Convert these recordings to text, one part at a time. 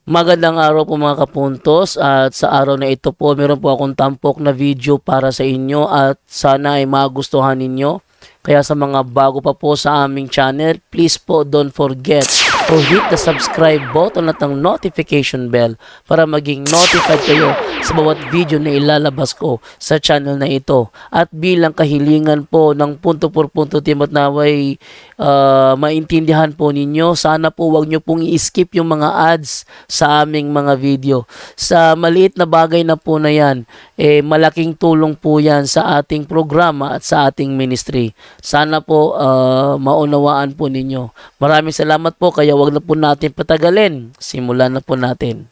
Magandang araw po mga kapuntos, at sa araw na ito po meron po akong tampok na video para sa inyo at sana ay magustuhan ninyo. Kaya sa mga bago pa po sa aming channel, please po don't forget to hit the subscribe button at ang notification bell para maging notified kayo sa bawat video na ilalabas ko sa channel na ito. At bilang kahilingan po ng punto por punto team at naway maintindihan po ninyo, sana po wag nyo pong i-skip yung mga ads sa aming mga video. Sa maliit na bagay na po na yan, malaking tulong po yan sa ating programa at sa ating ministry. Sana po maunawaan po ninyo. Maraming salamat po, kaya wag na po natin patagalin. Simulan na po natin.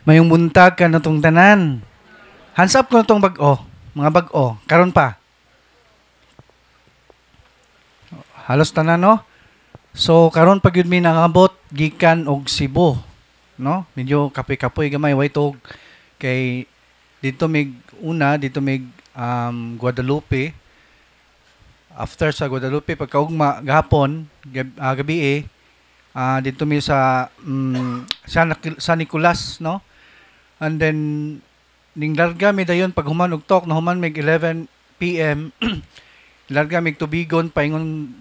Mayong buntag ka na itong tanan. Hands up ko na itong bag-o. Mga bag-o. Karon pa. Halos tanan, no? So, karon pag yun may nangabot, gikan og Cebu. No? Medyo kapoy-kapoy gamay. Waitog kay dito may dito may Guadalupe. After sa Guadalupe, pagkaugma gahapon, gabi dito may sa San Nicolas, no? And then ning larga mi dayon pag human og tok na human mig 11 PM larga mig Tubigon paingon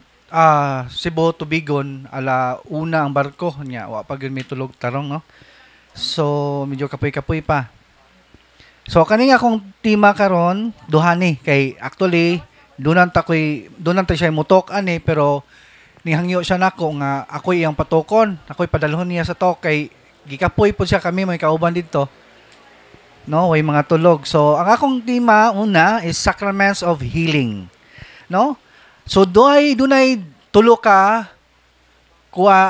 Cebu Tubigon ala una ang barko nya wa pa gyud mi tulog tarong, no? So medyo kapoy-kapoy pa. So kani nga akong tema karon duhani kay actually dunan ta siya mutok ani pero nihangyo siya nako nga ako iyang patokon, ako'y padalhon niya sa tok kay gikapoy po siya kami may kauban dito. No, way mga tulog. So, ang akong tema una is Sacraments of Healing. No? So, dunay tulo ka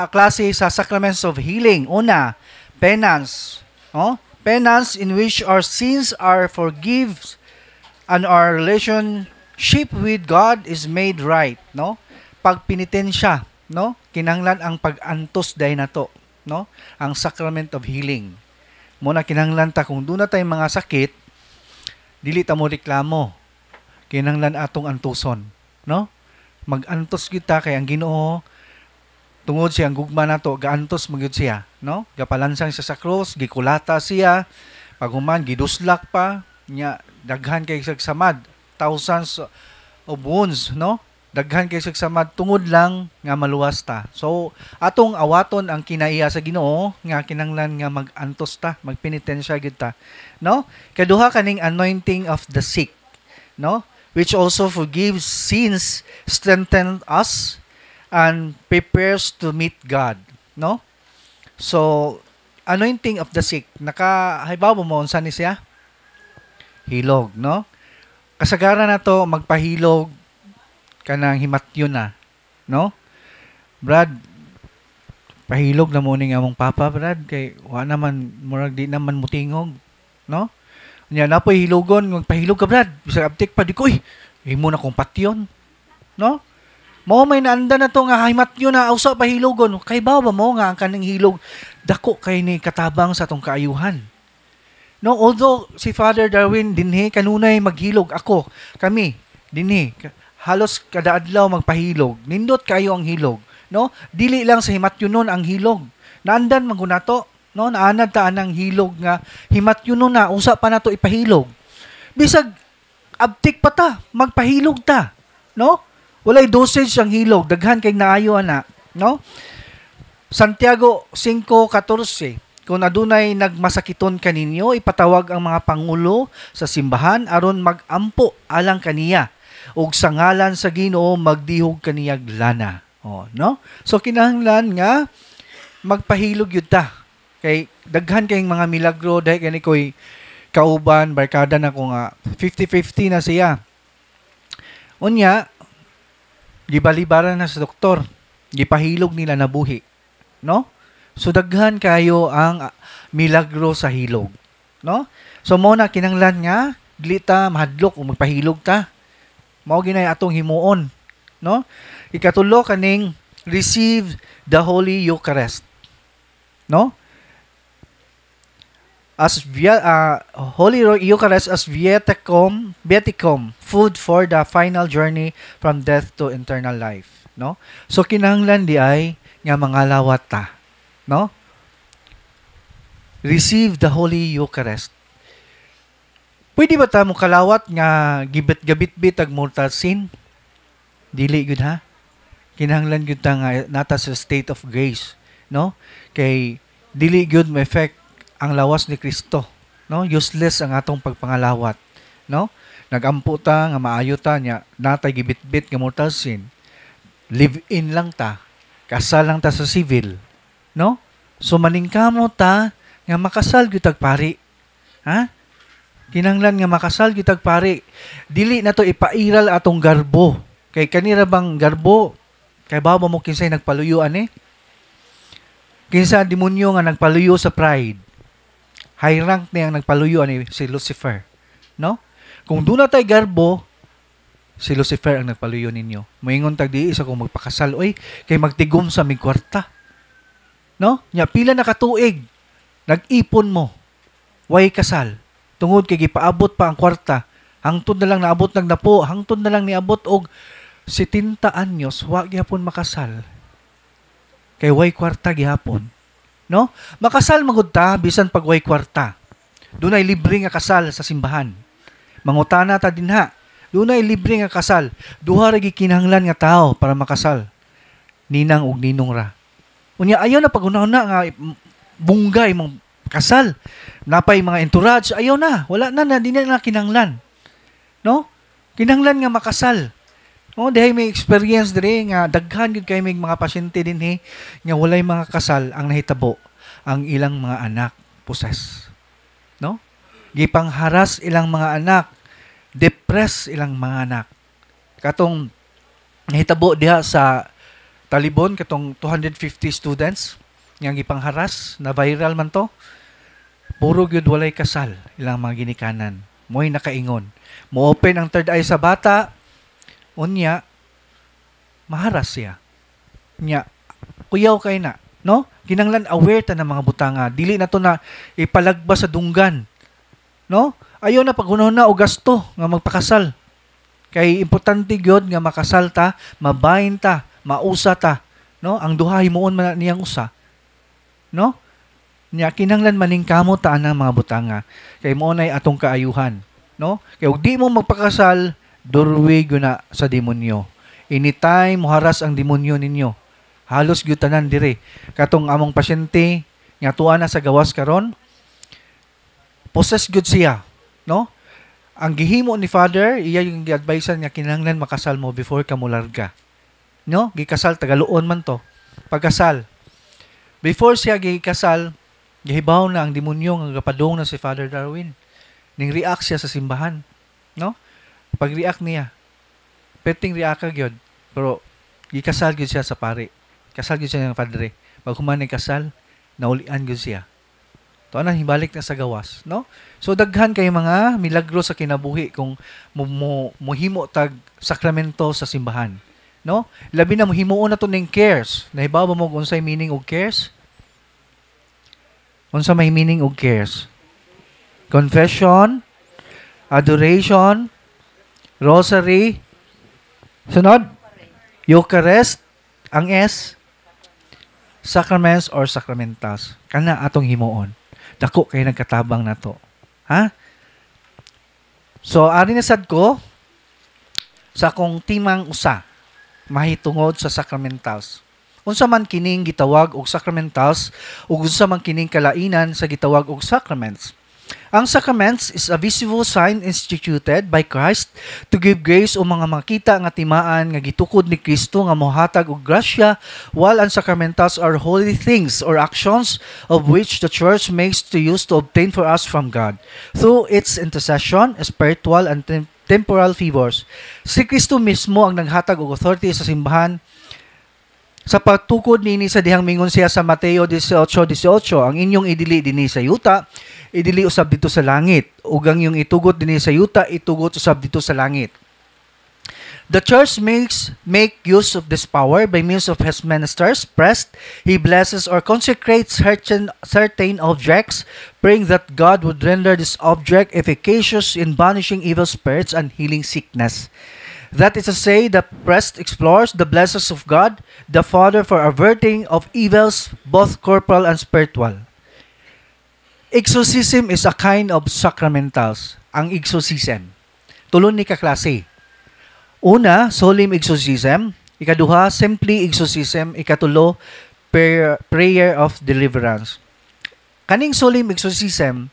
klase sa Sacraments of Healing. Una, penance. No? Penance in which our sins are forgiven and our relationship with God is made right. No? Pagpinitensya, no? Kinahanglan ang pag-antos day nato, no? Ang Sacrament of Healing. Muna kinahanglan ta kung doon na tayong mga sakit, dili ta mo reklamo. Kinahanglan atong antuson, no? Mag-antos kita kay ang Ginoo tungod siya ang gugma nato, gaantos magyud siya, no? Gapalansang siya sa cross, gikulata siya, paghuman giduslak pa, nya daghan kay sagsamad, thousands of wounds, no? Daghan kay sagsamad tungod lang nga maluwas ta. So atong awaton ang kinaiya sa Ginoo nga kinahanglan nga mag-antos ta, magpenitensya gid ta, no? Kaduha kaning anointing of the sick, no? Which also forgives sins, strengthens us and prepares to meet God, no? So anointing of the sick, nakahibaw mo unsa ni siya? Hilog, no? Kasagaran nato magpahilog kanang himatyon na, no? Brad, pahilog na mo ning among papa, Brad, kay wa naman murag di naman mutingog, no? Nya napoy hilogon, magpahilog ka, Brad. Bisag aptik pa di ko, himo na kong patyon, no? Mao may naanda na to nga himatyon na usa pahilogon. Kay ba mo nga ang kaning hilog dako kay ni katabang sa tong kaayuhan. No, although si Father Darwin dinhi kanunay maghilog ako, kami dinhi halos kada adlaw magpahilog. Nindot kayo ang hilog, no? Dili lang sa himatyunon ang hilog. Naandan man nato, no? Naanad ta anang hilog nga himatyunon na usa pa nato ipahilog. Bisag abtik pa ta, magpahilog ta, no? Walay dosage ang hilog, daghan kay naayo ana, no? Santiago 5:14. Kung adunay nagmasakiton kaninyo, ipatawag ang mga pangulo sa simbahan aron magampo alang kaniya. Ug sa ngalan sa Ginoo magdihog kaniyag lana. Oh, no? So kinahanglan nga magpahilog yun ta. Kay daghan kayong mga milagro dahil kani ko'y kauban, barkada na ko nga 50-50 na siya. Unya, gibalibaran na sa doktor. Gipahilog nila na buhi. No? So daghan kayo ang milagro sa hilog. No? So mo na kinahanglan nga dili ta mahadlok o magpahilog ta. Mao ginay atong himuon, no? Ikatulo kaning receive the Holy Eucharist, no? Holy Eucharist as viaticum, food for the final journey from death to eternal life, no? So kinahanglan di ay nga mangalawat ta, no? Receive the Holy Eucharist. Pwede ba ta mo kalawat nga gabit-bit ag mortal sin? Dili gud ha. Kinahanglan gud ta nga nata sa state of grace, no? Kay dili gud mo effect ang lawas ni Kristo, no? Useless ang atong pagpangalawat, no? Nagampo ta nga maayo ta nya natay gibit-bit nga mortal sin. Live in lang ta. Kasal lang ta sa civil, no? So maningkamo ta nga makasal gyud tag pari. Ha? Kinahanglan nga makasal gyud tag pari. Dili na to ipairal atong garbo. Kay kanira bang garbo? Kay bawo mo kinsay nagpaluyo ani? Kinsa demonyo nga nagpaluyo sa pride. High rank niya ang nagpaluyo ani si Lucifer, no? Kung doon na tay garbo, si Lucifer ang nagpaluyo ninyo. Moingon tag di isa kung magpakasal oy kay magtigom sa mig kwarta. No? Nya pila na katuig nag-ipon mo. Way kasal. Tungod kay gipaabot pa ang kwarta. Hangtod na lang naabot nagnapo, hangtod na lang niabot og 70 anyos wa gyapon makasal. Kay way kwarta gihapon. No? Makasal magud ta bisan pag way kwarta. Dunay libre nga kasal sa simbahan. Mangutana ta dinha. Dunay libre nga kasal. Duha ra gikinahanglan nga tao para makasal. Ninang ug ninong ra. Unya ayaw na pagunahon na nga bunggay mong kasal. Napay mga entourage, ayaw na. Wala na di na kinahanglan. No? Kinahanglan nga makasal. No, dihay may experience dire nga daghan gid kay may mga pasyente dinhi nga walay mga kasal ang nahitabo ang ilang mga anak possess. No? Gipangharas ilang mga anak, depress ilang mga anak. Katong nahitabo diha sa Talibon katong 250 students nga gipangharas, na viral man to. Puro gyud walay kasal ilang mga ginikanan. Mo'y nakaingon. Mo open ang third eye sa bata, unya maharas siya. Nya kuyaw kay na, no? Kinanglan aware ta ng mga butanga. Dili na to na ipalagba sa dunggan. No? Ayaw na paghunahon na og gasto nga magpakasal. Kay importante gyud nga makasal ta, mabahin ta, mausa ta, no? Ang duha himuon man niyang usa. No? Nya kinahanglan maningkamot ta ang mga butanga. Kay mo nay atong kaayuhan, no? Kay ug di mo magpakasal, doorway gyud na sa demonyo. Anytime moharas ang demonyo ninyo. Halos gyud tanan dire. Katong among pasyente nga tuwa na sa gawas karon, possess gyud siya, no? Ang gihimo ni Father, iya yung gi-advisean nga kinahanglan makasal mo before ka molarga. No? Gikasal tagaluon man to. Pagkasal. Before siya gikasal, gihibaw na ang demonyo nga gapadong na si Father Darwin. Ning react siya sa simbahan, no? Pag-react niya, peting react gyud. Pero gikasal gyud siya sa pari. Kasal gyud siya ng padre. Pag human kasal, naulian gyud siya. To na hibalik na sa gawas, no? So daghan kay mga milagro sa kinabuhi kung mohimo tag sakramento sa simbahan, no? Labi na mohimuon na to ning cares. Nahibaw ba mo kung unsay meaning og cares? Unsa may meaning og cares? Confession, adoration, rosary, sunod, Eucharist, ang S, sacraments or sacramentals. Kana atong himuon. Dako kay nagkatabang na to. Ha? So, ari na sad ko sa akong timang usa mahitungod sa sacramentals. Unsa man kining gitawag og sacramentals ug unsa man kining kalainan sa gitawag og sacraments. Ang sacraments is a visible sign instituted by Christ to give grace o mga makita nga timaan nga gitukod ni Kristo nga mohatag og grasya, while ang sacramentals are holy things or actions of which the church makes to use to obtain for us from God through its intercession, spiritual and temporal favors. Si Kristo mismo ang naghatag og authority sa simbahan sa pagtukod nini sa dihang mingon siya sa Mateo 18:18, ang inyong idili dinhi sa yuta, idili usab dito sa langit. Ug ang inyong itugot dinhi sa yuta, itugot usab dito sa langit. The church make use of this power by means of his ministers. First, he blesses or consecrates certain objects, praying that God would render this object efficacious in banishing evil spirits and healing sickness. That is to say, the priest explores the blessings of God, the Father, for averting of evils, both corporal and spiritual. Exorcism is a kind of sacramentals. Ang exorcism. Tulon ni kaklase. Una, solemn exorcism. Ikaduha, simply exorcism. Ikatulo, prayer of deliverance. Kaning solemn exorcism,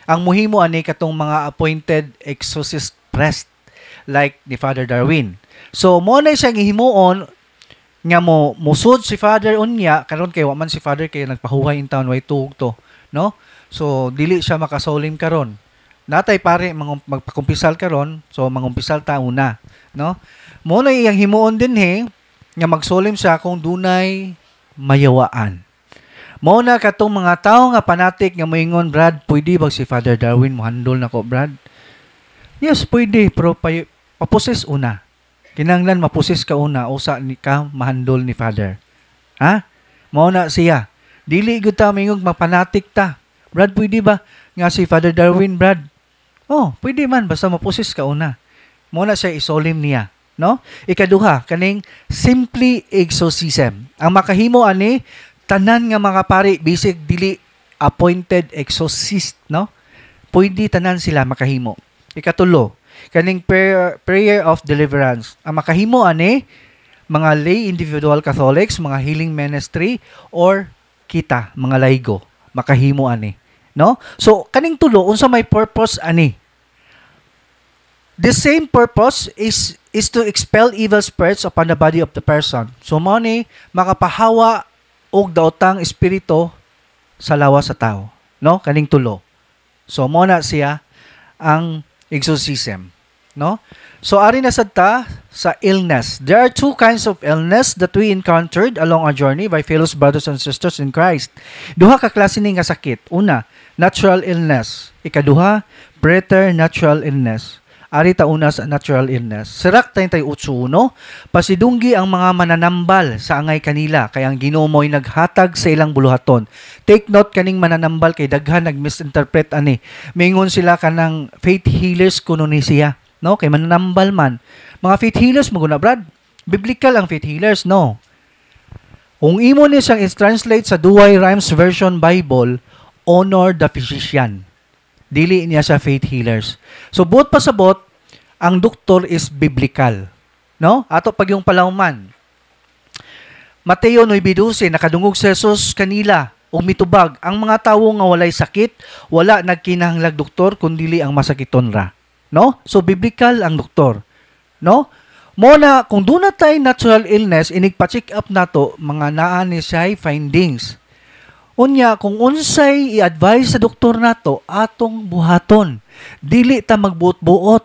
ang muhimo ani katong mga appointed exorcist priest like ni Father Darwin. So, mo na siyang ihimuon nga mo musod si Father unya karon kay wa man si Father kay nagpahuhay in town way tuog to, no? So, dili siya makasolim karon. Natay pare magpakumpisal karon, so mangumpisal ta una, no? Mo na iyang himuon din nga magsolim siya kung dunay mayawaan. Mo na katong mga tawo nga panatik nga moingon, Brad, pwede ba si Father Darwin mo handle nako, Brad? Yes, pwede, pero papusis una. Kinanglan mapusis ka una usa ni ka mahandol ni Father. Ha? Mo na siya. Dili gyud ta mingog mapanatik ta. Brad, pwede ba nga si Father Darwin, Brad? Oh, pwede man basta mapusis ka una. Muna siya isolim niya, no? Ikaduha, kaning simply exorcism. Ang makahimo ani tanan nga mga pari bisig dili appointed exorcist, no? Pwede tanan sila makahimo. Ikatulo, kaning prayer of deliverance. Ang makahimo ani mga lay individual Catholics, mga healing ministry or kita, mga laygo, makahimo ani. No? So, kaning tulo, unsa may purpose ani? The same purpose is to expel evil spirits upon the body of the person. So, mao ni makapahawa og daotang espiritu sa lawas sa tao. No? Kaning tulo. So, mao na siya ang exorcism. No? So, ari na sad ta sa illness. There are two kinds of illness that we encountered along our journey by fellow brothers and sisters in Christ. Duha ka klase ni nga sakit. Una, natural illness. Ikaduha, preternatural illness. Ari ta una sa natural illness. Sirak 38:1, pasidunggi ang mga mananambal sa angay kanila, kay ang Ginoo mo'y naghatag sa ilang buluhaton. Take note kaning mananambal kay daghan nag-misinterpret ani. Mingon sila kanang faith healers kuno ni siya. No, kay mananambal man. Mga faith healers mo guna, Brad. Biblical ang faith healers, no. Kung imo ni siyang translate sa Douay Rhymes Version Bible, honor the physician. Dili niya sa faith healers. So, buot pasabot, ang doktor is biblical. No? Ato pag yung palawman. Mateo 9:12, nakadungog si Jesus kanila, o mitubag, ang mga tawo nga walay sakit, wala nagkinahanglag doktor, kundili ang masakiton ra. No? So, biblical ang doktor. No? Muna, kung doon na tayo natural illness, inigpa-check up na to, mga naa ni siya findings. Unya, kung unsay i-advise sa doktor na to, atong buhaton. Dili ta magbuot-buot.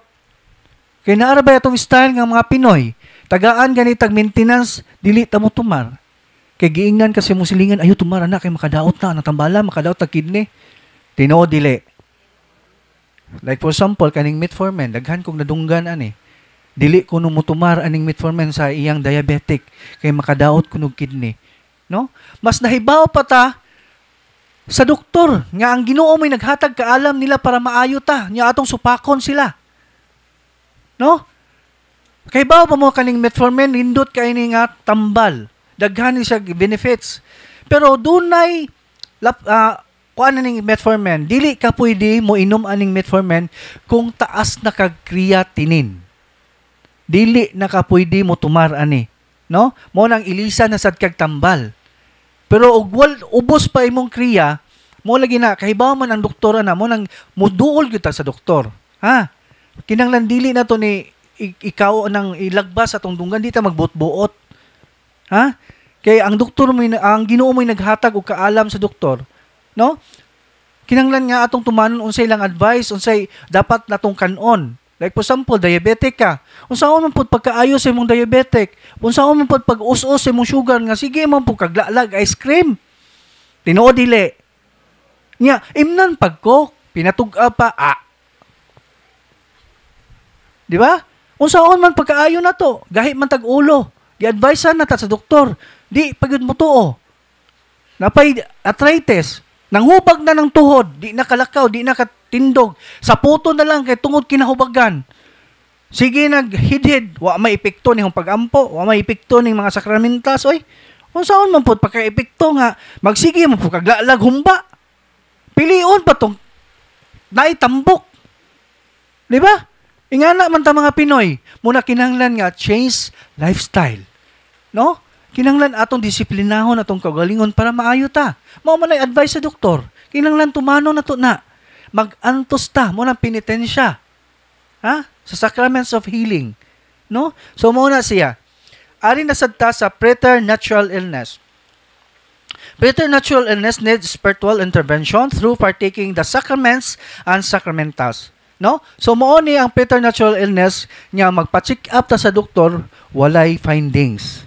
Kaya naarabay atong style ng mga Pinoy. Tagaan ganitag maintenance, dili ta mo tumar. Kaya giingnan kasi mo silingan, ayo tumar na, kay makadaot na, natambala, makadaot na kidney. Tinoo, dili. Like for example, kaning metformin, daghan kong nadunggan ani. Dili ko no mutumar aning metformin sa iyang diabetic kay makadaot kunog kidney. No? Mas nahibaw pa ta sa doktor nga ang Ginoo may naghatag kaalam nila para maayo ta, nya atong supakon sila. No? Kay bawo pa mo kaning metformin nindot kay ni nga tambal. Daghan ni siya benefits. Pero dunay kuan ning metformin, dili ka pwede mo inom aning metformin kung taas na kag creatinine. Dili na ka pwede mo tumar ani, no? Mo nang ilisa na sad kag tambal. Pero og ubos pa imong kriya, mo lagi na kahibaw man ang doktora na mo nang muduol gyud ta sa doktor. Ha? Kinanglan dili na to ni ikaw nang ilagbas atong dunggan di ta magbuot-buot. Ha? Kay ang doktor mo ang Ginoo mo naghatag og kaalam sa doktor. No? Kinanglan nga atong tumanon unsay lang advice, unsay dapat natong kanon. Like for example, diabetic ka. Unsaon man pud pagkaayo sa imong diabetic? Unsaon man pud pag-us-us sa imong sugar nga sige man pud kaglalag ice cream. Tinuod dili. Nya imnan pag Coke, pinatug-a pa. Di ba? Unsaon man pagkaayo na to, gahi man tag-ulo, gi-advise na ta sa doktor, di pagud mo tuo. Napay arthritis, nanghubag na ng tuhod, di nakalakaw, di nakatindog, sa puto na lang kay tungod kinahubagan. Sige naghidhid, wa may epekto ning pag-ampo, wa may epekto ning mga sakramentas, oy. Unsaon man pud pagka-epekto nga, magsige mo pud kaglalag humba. Pilion pa tong naitambok. Di ba? Ingana man ta mga Pinoy, muna kinahanglan nga change lifestyle. No? Kinahanglan atong disiplinahon atong kaugalingon para maayo ta. Mao man ay advice sa doktor. Kinahanglan tumano na to na. Mag-antos ta mo ng penitensya. Ha? Sa sacraments of healing. No? So mao na siya. Ari na sad ta sa preternatural illness. Preternatural illness needs spiritual intervention through partaking the sacraments and sacramentals. No? So mao ni ang preternatural illness nga magpa-check up ta sa doktor, walay findings.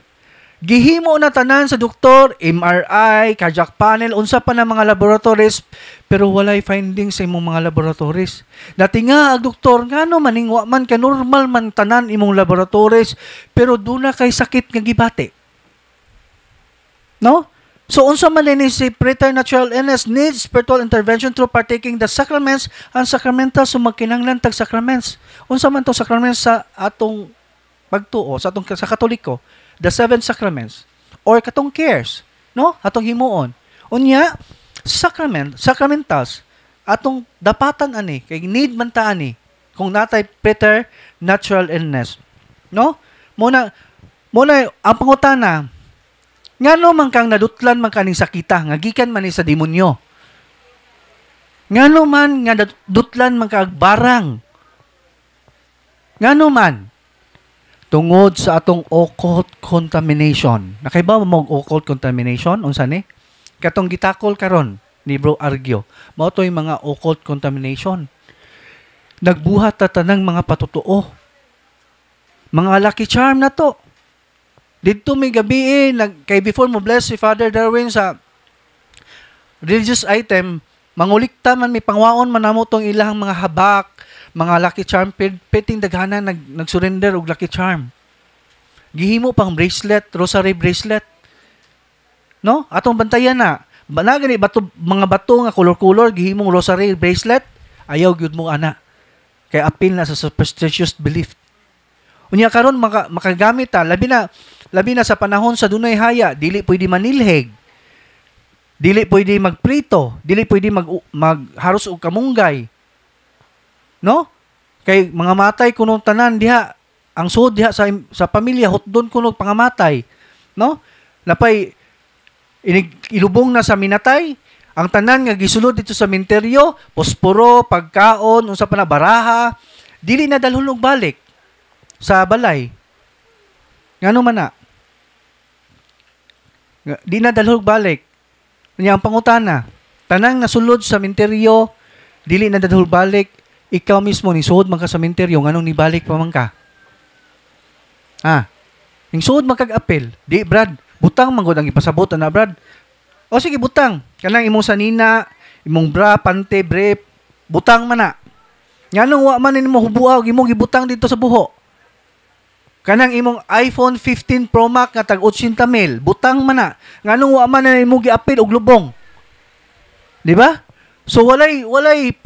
Gihimo na tanan sa doktor, MRI, cardiac panel, unsa pa na mga laboratories, pero walay findings sa imong mga laboratories. Dati nga ang doktor, ngano maning wa man ka normal man tanan imong laboratories, pero duna kay sakit nga gibati. No? So unsa man ni si preternatural illness needs spiritual intervention through partaking the sacraments and sacramentals, so magkinahanglan tag sacraments. Unsa man to sacraments sa atong pagtuo, sa atong sa Katoliko? The 7 sacraments or katong cares, no? Atong himuon. Unya, sacramentals atong dapatan ani kay need man ta ani kung natay preternatural illness, no? Muna ang pangutana, ngano man kang nadutlan man kaning sakita nga gikan man ni sa demonyo? Ngano man nga nadutlan man kag barang? Ngano man? Tungod sa atong occult contamination. Nakaiba mo occult contamination? Unsa ni? Katong gitakol karon ni Bro Argyo. Mao toy mga occult contamination. Nagbuhat ta tanang mga patutuo. Mga lucky charm na to. Dito may gabi kay before mo bless si Father Darwin sa religious item, mangulikta man may pangwaon man namo tong ilang mga habak, mga lucky charm, piting daghanan nag-surrender og lucky charm. Gihimo pang bracelet, rosary bracelet. No? Atong bantayan na. Banagani mga bato nga color-color gihimong rosary bracelet, ayaw gyud mo ana. Kay apil na sa superstitious belief. Unya karon makagamit ta labi na sa panahon sa dunay haya, dili pwede manilheg. Dili pwede magprito, dili pwede magharos og kamunggay. No? Kay mga matay kuno tanan diha, ang suod diha sa pamilya hotdon kuno pangamatay. No? Napay ilubong na sa minatay, ang tanan nga gisulod dito sa menteryo, posporo, pagkaon, unsa pa na baraha, dili na dalhon og balik sa balay. Ngano man na? Di na dalhon og balik. Nya ang pangutana, tanang nasulod sa menteryo, dili na dalhon og balik. Ikaw mismo, ni suod man ka sa menteryo, nganong nibalik pa man ka? Ning suod man kag-apel. Di, Brad, butang man gud ang ipasabot na, Brad. O sige, butang. Kanang imong sanina, imong bra, pante, brief, butang man na. Nganong wa man nimo hubuaw, imong gibutang dito sa buho. Kanang imong iPhone 15 Pro Max nga tag 80,000, butang man na. Nganong wa man nimo giapil og lubong? Di ba? So walay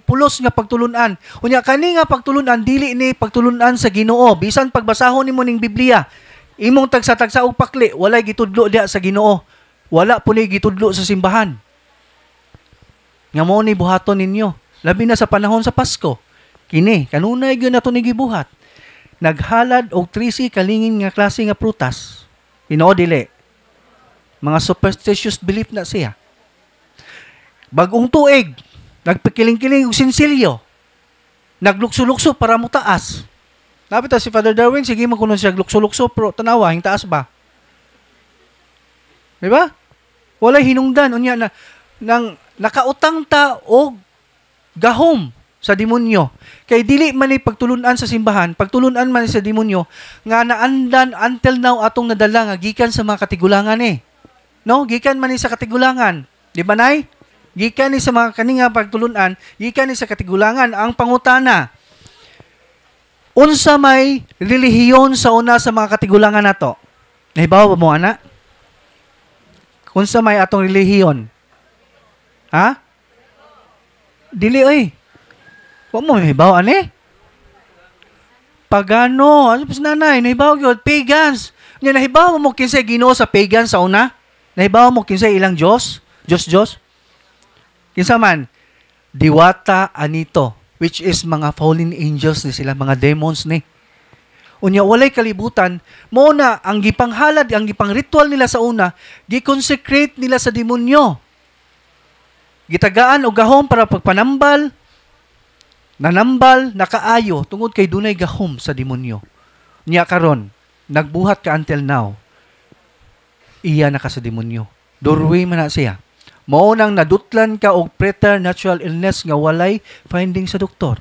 pulos nga pagtulunan. Unya kani nga pagtulunan dili ni pagtulunan sa Ginoo. Bisan pagbasahon nimo ning Biblia, imong tagsa-tagsa og pakli, walay gitudlo diha sa Ginoo. Wala po ni gitudlo sa simbahan. Nga mo ni buhaton ninyo. Labi na sa panahon sa Pasko. Kini, kanunay gyud nato ni gibuhat. Naghalad og 13 kalingin nga klase nga prutas. Ginoo dili. Mga superstitious belief na siya. Bagong tuig, nagpakiling-kiling og sinsilyo. Naglukso-lukso para mo taas. Napita si Father Darwin, sige man kuno siya glukso-lukso, pero tanawa, hing taas ba? Diba? Walay hinungdan. Unya na, nakautang ta og gahom sa demonyo. Kay dili man ni pagtulunan sa simbahan, pagtulunan man sa demonyo, nga naandan until now atong nadala nga gikan sa mga katigulangan eh. No? Gikan man ni sa katigulangan. Di ba, Nay? Gikan ni sa mga kaninga pagtulunan, gikan ni sa katigulangan. Ang pangutana, Unsa may relihiyon sa una sa mga katigulangan nato? Nahibaw ba mo, ana? Unsa may atong relihiyon? Ha? Dili, oy. Wa mo nahibaw, ani? Pagano. Ano pa nanay? Nahibaw yun. Pagans. Nahibaw mo kinsay Ginoo sa pagans sa una? Nahibaw mo kinsay ilang Diyos? Diyos. Kinsa man? Diwata anito. Which is mga fallen angels ni sila, mga demons ni. Unya, walay kalibutan, mo na ang gipanghalad, ang gipang ritual nila sa una, gi-consecrate nila sa demonyo. Gitagaan o gahom para pagpanambal, nanambal, nakaayo, tungod kay dunay gahom sa demonyo. Niya karon, nagbuhat ka until now, iya na ka sa demonyo. Doorway man na siya. Mao nang nadutlan ka og preternatural illness nga walay finding sa doktor.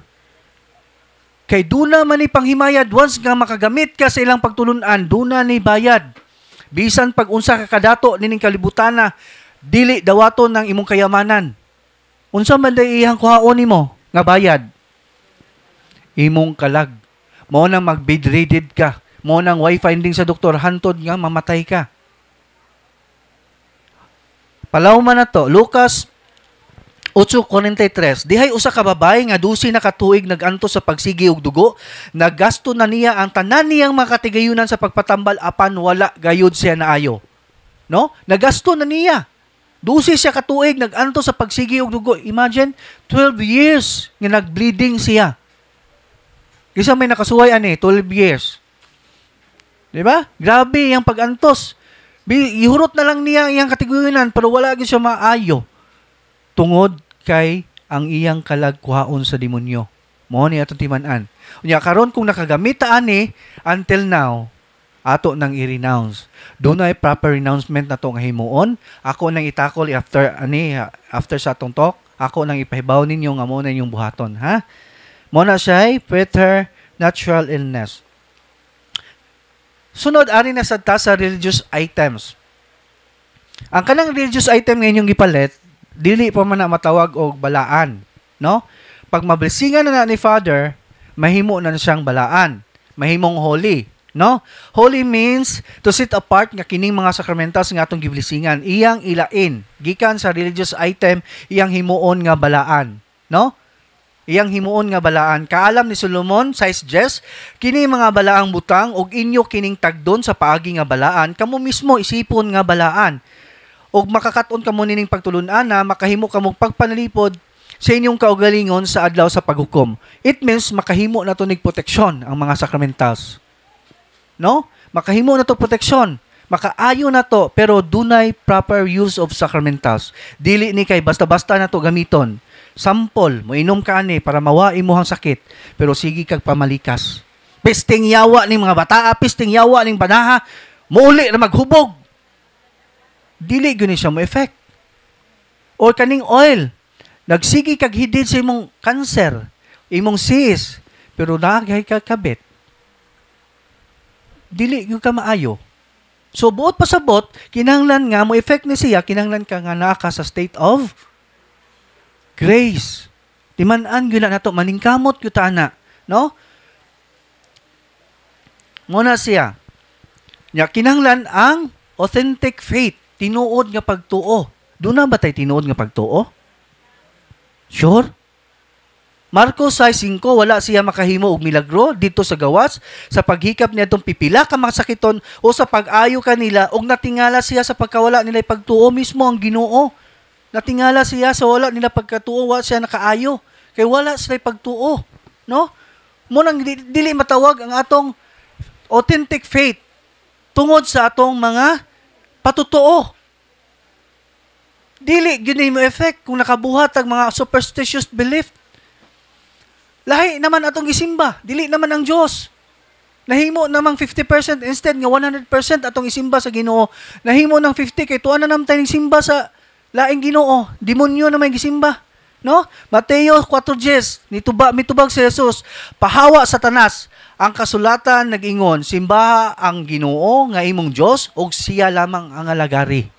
Kay duna man ni panghimayad once nga makagamit ka sa ilang pagtulunan, duna ni bayad. Bisan pag unsa ka kadato nining kalibutana, dili dawaton ng imong kayamanan. Unsa man day iyang kuhaon nimo nga bayad? Imong kalag. Mao nang mag-bedridden ka. Mao nang way finding sa doktor hantod nga mamatay ka. Palaw man na to, Lucas 8:43. Dihay usa ka babae nga 12 na katuig naganto sa pagsigi og dugo, naggasto na niya ang tanan niyang makatigayunan sa pagpatambal apan wala gayud siya naayo. No? Nagasto na niya. 12 siya katuig naganto sa pagsigi og dugo. Imagine 12 years nga nagbleeding siya. Kisa may nakasuway ani 12 years. Di ba? Grabe yang pagantos. Ihurot na lang niya iyang katiguyunan pero wala gyud siya maayo. Tungod kay ang iyang kalagkuhaon sa demonyo. Mo ni atong timan-an. Unya karon kung nakagamit ta ani until now, ato nang i-renounce. Doon ay proper renouncement na to nga himuon. Ako nang itakol after sa atong talk, ako nang ipahibaw ninyo nga mo na inyong buhaton, ha? Mo na siya preternatural illness. Sunod, ari na sa religious items. Ang kanang religious item nga inyong gipalit, dili pa man na matawag og balaan. No? Pag mablessingan na ni Father, mahimo na siyang balaan. Mahimong holy. No? Holy means to set apart nga kining mga sakramentals nga atong giblessingan. Iyang ilain. Gikan sa religious item, iyang himuon nga balaan. No? Iyang himuon nga balaan. Kaalam ni Solomon, size Jess, kini mga balaang butang, og inyo kining tagdon sa paagi nga balaan, kamo mismo isipon nga balaan. Og makakaton kamo nining pagtulunan na makahimo kamo pagpanalipod sa inyong kaugalingon sa adlaw sa paghukom. It means makahimo na to nig proteksyon ang mga sakramentals. No? Makahimo na to proteksyon. Makaayo na to, pero dunay proper use of sacramentals. Dili ni kay basta-basta na to gamiton. Sample, mo inom ka ani para mawai mo ang sakit, pero sige kag pamalikas. Pisting yawa ning mga bataa, pisting yawa ning banaha, muuli na maghubog. Dili gyud siya mo effect. Or kaning oil, nagsigi kag hidid sa imong cancer, imong cyst, pero nagay ka kabit. Dili gyud ka maayo. So buot pasabot, kinahanglan nga mo effect ni siya, kinahanglan ka nga naa ka sa state of grace. Timan-an gyud na to maningkamot gyud ta na, no? Muna siya. Nya kinahanglan ang authentic faith, tinuod nga pagtuo. Doon na ba tayo tinuod nga pagtuo? Sure? Marcos 6:5, wala siya makahimo og milagro dito sa gawas sa paghikap niya itong pipila ka masakiton o sa pag-ayo kanila og natingala siya sa pagkawala nila pagtuo mismo ang Ginoo. Natingala siya sa wala nila pagkatuo, wala siya nakaayo. Kay wala sila pagtuo. No? Munang dili matawag ang atong authentic faith tungod sa atong mga patutuo. Dili gyud mo effect kung nakabuhat ang mga superstitious belief. Lahi naman atong isimba, dili naman ang Dios. Nahimo namang 50% instead nga 100% atong isimba sa Ginoo. Nahimo ng 50 kay tuwa na naman tayong simba sa laing Ginoo. Demonyo na may gisimba. No? Mateo 4:10, mitubag si Jesus, pahawa Satanas. Ang kasulatan nag-ingon, simbaha ang Ginoo nga imong Dios ug siya lamang ang alagari.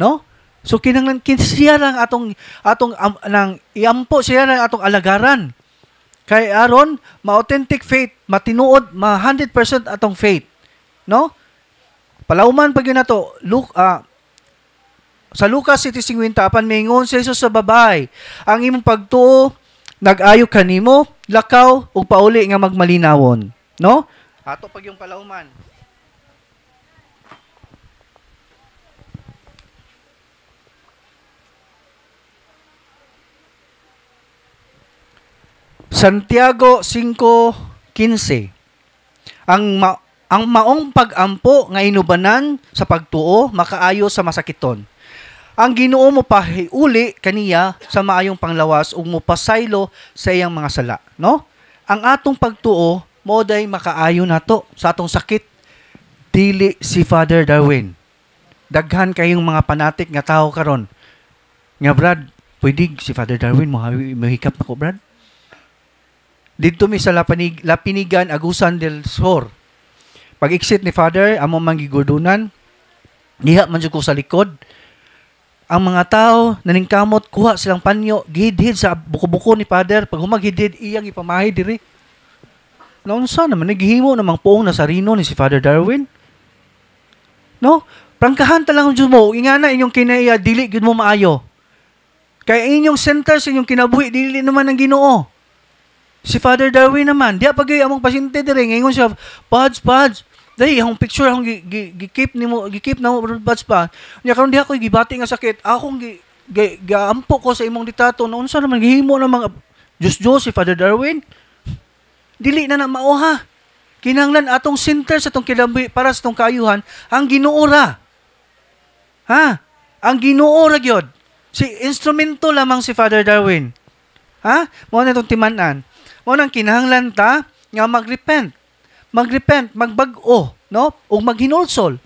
No? So kinahanglan siya lang atong iampo siya lang atong alagaran. Kay aron ma-authentic faith, matinuod, ma 100% atong faith, no? Palauman pag yun nato, sa Lucas 7:50 apan mingon si Jesus sa babay, ang imong pagtuo nag-ayo kanimo, lakaw ug pauli nga magmalinawon, no? Ato pag yung palauman. Santiago 5:15. Ang maong pag-ampo nga inubanan sa pagtuo makaayo sa masakiton. Ang Ginoo mo pahiuli kaniya sa maayong panglawas ug mopasaylo sa iyang mga sala, no? Ang atong pagtuo mo day makaayo nato sa atong sakit. Dili si Father Darwin. Daghan kayong mga panatik nga tao karon. Nga Brad, pwede si Father Darwin mohikap nako Brad. Dito mi sa Lapinigan, Agusan del Sur. Pag-exit ni Father, amo manggigudunan, diha man ko sa likod. Ang mga tao naningkamot, kuha silang panyo, gihid sa buko-buko ni Father. Pag humaghidid, iyang ipamahay diri. Naunsa naman, naghihimo namang poong nasarino ni si Father Darwin. No? Prangkahan talang Diyos mo, ingana inyong kinaiya, dili gyud mo maayo. Kaya inyong center sa inyong kinabuhi, dili naman ang Ginoo. Si Father Darwin naman, diya pag among pasyente dire, ngayon siya, Pads, dahil yung picture akong gikip na mo, Pads pa. Niya karon diha ko gibati nga sakit, akong gaampo ko sa imong ditato, noon sa naman, gihimo na mga, Diyos si Father Darwin. Dili na mauha. Kinahanglan atong center sa itong kilambi para sa itong kaayuhan, ang Ginoo ra. Ha? Ang Ginoo ra gyud. Si instrumento lamang si Father Darwin. Ha? Mo na itong timanan. Mo nang kinahanglan ta nga magrepent, magbag-o, no? O maghinulsol.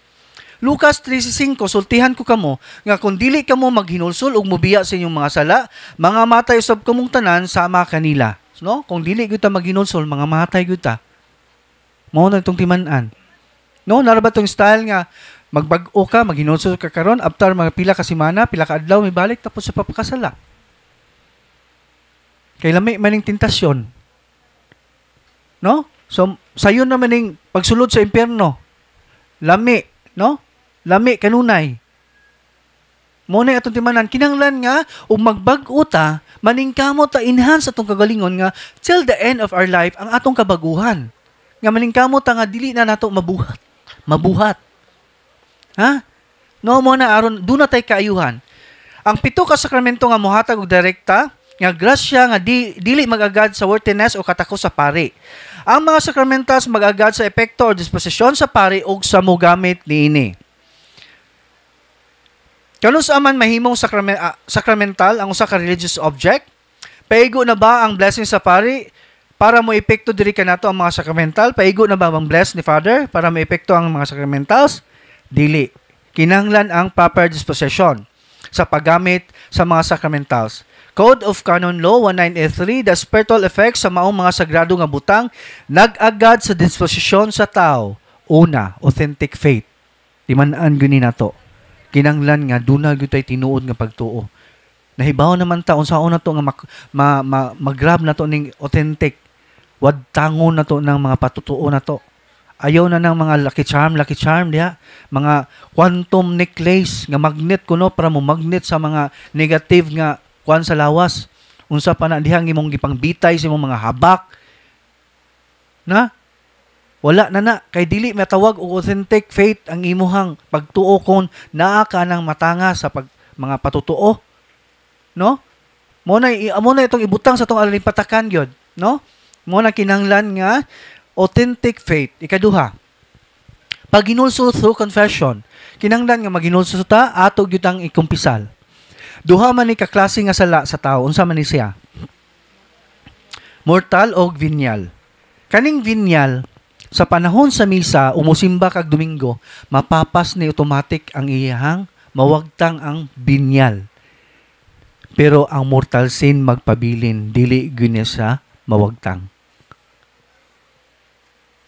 Lucas 3:5, sultihan ko kamo nga kung dili kamo maghinulsol ug mobiya sa inyong mga sala, mga matay usab kamong tanan sama kanila, no? Kung dili gyud ta maghinulsol, mga matay gyud ta. Mao na itong timan-an. No, narabat tong style nga magbag-o ka, maghinulsol ka karon, after mga pila ka semana, pila ka adlaw mibalik tapos sa papakasala. Kay lami maning tentasyon. No? So, sayon naman yung pagsulod sa impyerno. Lami, no? Lami, kanunay. Muna atong timanan, kinanglan nga, magbag-o ta, maningkamot ta, enhance atong kagalingon nga, till the end of our life, ang atong kabaguhan. Nga maningkamot ta nga, dili na nato mabuhat. Ha? No, muna aron, doon na tayo kaayuhan. Ang 7 ka sakramento nga mohatag og direkta, nga grasya nga dili magagad sa worthiness o katakos sa pari. Ang mga sakramentals magagad sa epekto o disposisyon sa pari o sa mogamit niini. Kanus aman mahimong sakramental ang usa ka religious object? Paigo na ba ang blessing sa pari para mo epekto diri kanato ang mga sakramental? Paigo na ba ang bless ni Father para mo epekto ang mga sakramentals? Dili. Kinahanglan ang proper disposition sa paggamit sa mga sakramentals. Code of Canon Law 1983, the spiritual effects sa maong mga sagrado nga butang nag-agad sa disposisyon sa tao. Una, authentic faith. Timan-an guni nato. Kinanglan nga dunag gyud tay tinuod nga pagtuo. Nahibaw naman ta unsaon nato nga mag-grab nato ning authentic. Wad tangon nato ng mga patutuo nato. Ayaw na ng mga lucky charm diha. Mga quantum necklace nga magnet kuno para mo magnet sa mga negative nga kuan sa lawas. Unsa pa na dihang imong gipangbitay sa imong mga habak. Na? Wala na kay dili matawag og authentic faith ang imuhang pagtuo kon naa ka nang matanga sa mga patutuo. No? Mo na itong ibutang sa tong alimpatakan gyud, no? Mo na kinahanglan nga authentic faith. Ikaduha, paghinulsol through confession. Kinahanglan nga maghinulsol ta ato gyud ang ikumpisal. Duha man ni kaklase nga sala sa tao, unsa man ni siya? Mortal o venial. Kaning venial, sa panahon sa misa, umusimba kag Domingo, mapapas ni automatic ang iyahang mawagtang ang venial. Pero ang mortal sin magpabilin, dili gyud sa mawagtang.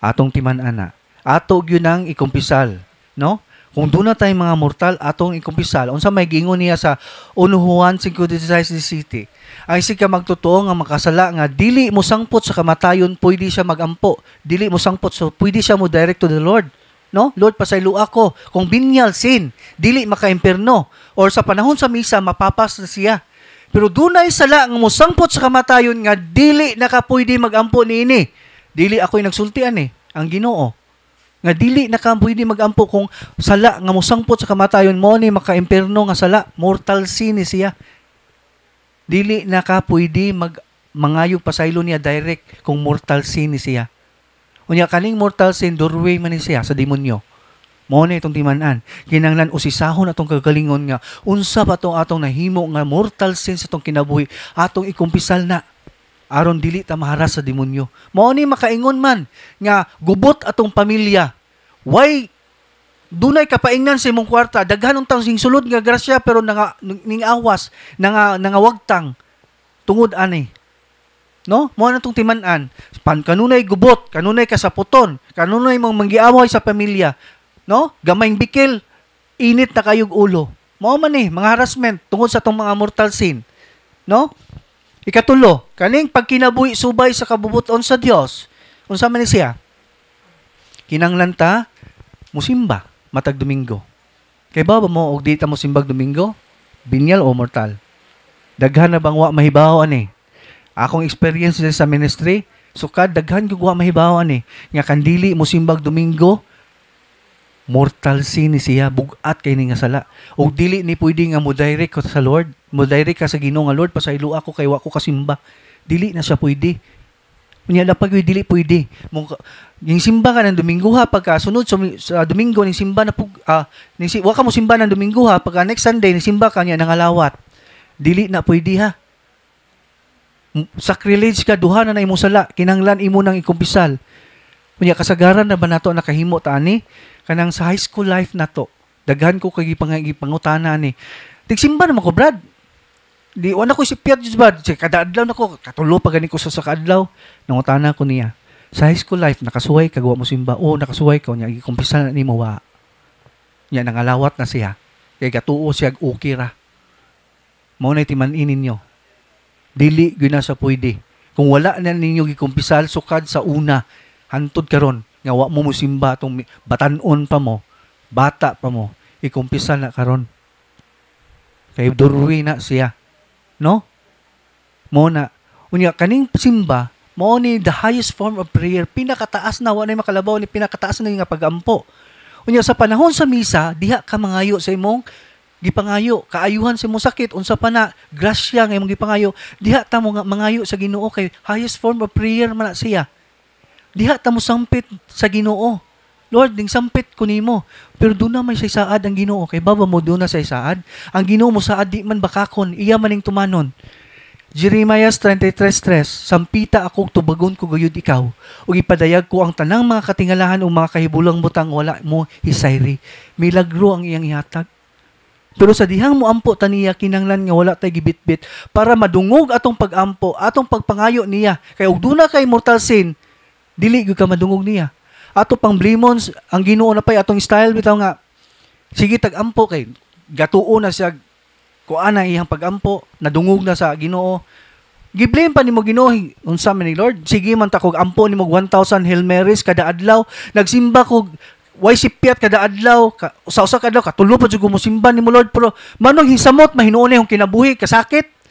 Atong timan-ana. Ato gyud ang ikumpisal, no? Kung doon na tayong mga mortal atong ikumpisal, unsa may gingon niya sa 1 Juan 5:16, ang isig ka magtotoo nga makasala nga dili mo sangpot sa kamatayon, pwede siya magampo. Dili mo sangpot, so pwede siya mo direct to the Lord. No? Lord, pasaylo ako. Kung binyal sin, dili maka-imperno. Or sa panahon sa misa, mapapas na siya. Pero dunay sala nga mo sangpot sa kamatayon nga dili nakapwede magampo niini. Dili ako'y nagsultian ang Ginoo. Nga dili nakapwede magampo kung sala nga mo sangpot sa kamatayon mo ni maka-imperno nga sala, mortal sin ni siya. Dili nakapwede mangayo pasaylo niya direct kung mortal sin ni siya. Unya kaning mortal sin doorway man ni siya sa demonyo. Mao na itong timan-an. Kinahanglan usisahon atong kagalingon nga unsa pa tong atong nahimo nga mortal sin sa atong kinabuhi, atong ikumpisal na aron dili ta maharas sa demonyo. Mao ni makaingon man nga gubot atong pamilya. Why dunay kapaingnan sa imong kwarta, daghan untang sing sulod nga grasya pero ning awas, nangawagtang tungod ani. No? Mao na tong timan-an. Kanunay gubot, kanunay kasaputon, kanunay mong manggiaway sa pamilya. No? Gamayng bikil, init na kayog ulo. Mao man mga harassment tungod sa tong mga mortal sin. No? Ikatulo, kaning pagkinabuhi subay sa kabubuton sa Dios. Unsa man ni siya? Kinahanglan ta musimba matag Domingo. Kay ba mo og di ta musimbag Domingo? Binyal o mortal? Daghan na bang wa mahibaw ani? Akong experience sa ministry, sukad daghan gyud wa mahibaw ani nga kandili musimbag Domingo, mortal sin ni siya, bugat kay ni nga sala. Og dili ni pwede nga mo direct ka sa Lord, mo direct ka sa Ginoo nga Lord, pasaylo ako kay wa ko kasimba. Dili na siya pwede. Unya dapat gyud dili pwede. Yung simba ka ng Domingo ha, pagka sunod sa Domingo ning simba na wa ka mo simba ng Domingo ha, pagka next Sunday ni simba ka niya nang alawat. Dili na pwede ha. Sacrilege ka, duha na imong sala, kinahanglan imo nang ikumpisal. Unya kasagaran na ba nato nakahimo ta ani? Kanang sa high school life nato, daghan ko kay pangutana ni. Tigsimba naman ko, Brad. Di wala ko si Pierre Juzbad, kada adlaw nako, katulo pa gani ko sa adlaw. Nangutana ko niya. Sa high school life nakasuway kagwa mo simba. O nakasuway ka nya ikumpisal nimo wa. Nya nangalawat na siya. Kay gatuo siya okay ra. Mao na timan-inin ninyo. Dili gyud na sa pwede. Kung wala na ninyo gikumpisal sukad sa una, hantod karon nga wa mo musimba tong batan-on pa mo, bata pa mo, ikumpisal na karon. Kay durwi na siya. No? Mo na unya kaning simba, mao ni the highest form of prayer, pinakataas na wa na makalabaw ni pinakataas na nga pagampo. Unya sa panahon sa misa, diha ka mangayo sa imong gipangayo, kaayuhan sa imong sakit, unsa pa na grasya nga imong gipangayo, diha ta mo mangayo sa Ginoo kay highest form of prayer man na siya. Diha ta mo sampit sa Ginoo. Lord, ding sampit ko nimo. Pero doon na may saad ang Ginoo. Kay baba mo doon na sa saad. Ang Ginoo mo saad di man bakakon, iya maning tumanon. Jeremiah 33:3, sampita akong tubagon ko gayud ikaw, ug ipadayag ko ang tanang mga katingalahan o mga kahibulang butang wala mo hisayri. Milagro ang iyang ihatag. Pero sa dihang mo ampo taniya, kinanglan nga wala tay gibitbit para madungog atong pagampo, atong pagpangayo niya. Kay og duna kay mortal sin, dili gyud ka madungog niya. Ato pang blimons, ang Ginoo na pay atong style bitaw nga sige tag-ampo kay gatuo na siya kuana iyang pagampo, nadungog na sa Ginoo. Giblame pa nimo Ginoo, unsa man ni Lord? Sige man ta kog ampo nimo 1,000 Hail Marys kada adlaw, nagsimba kog way sipiat kada adlaw, sa usa ka adlaw katulo pa jud mo simba nimo Lord, pero manong hisamot mahinuon yung kinabuhi kasakit.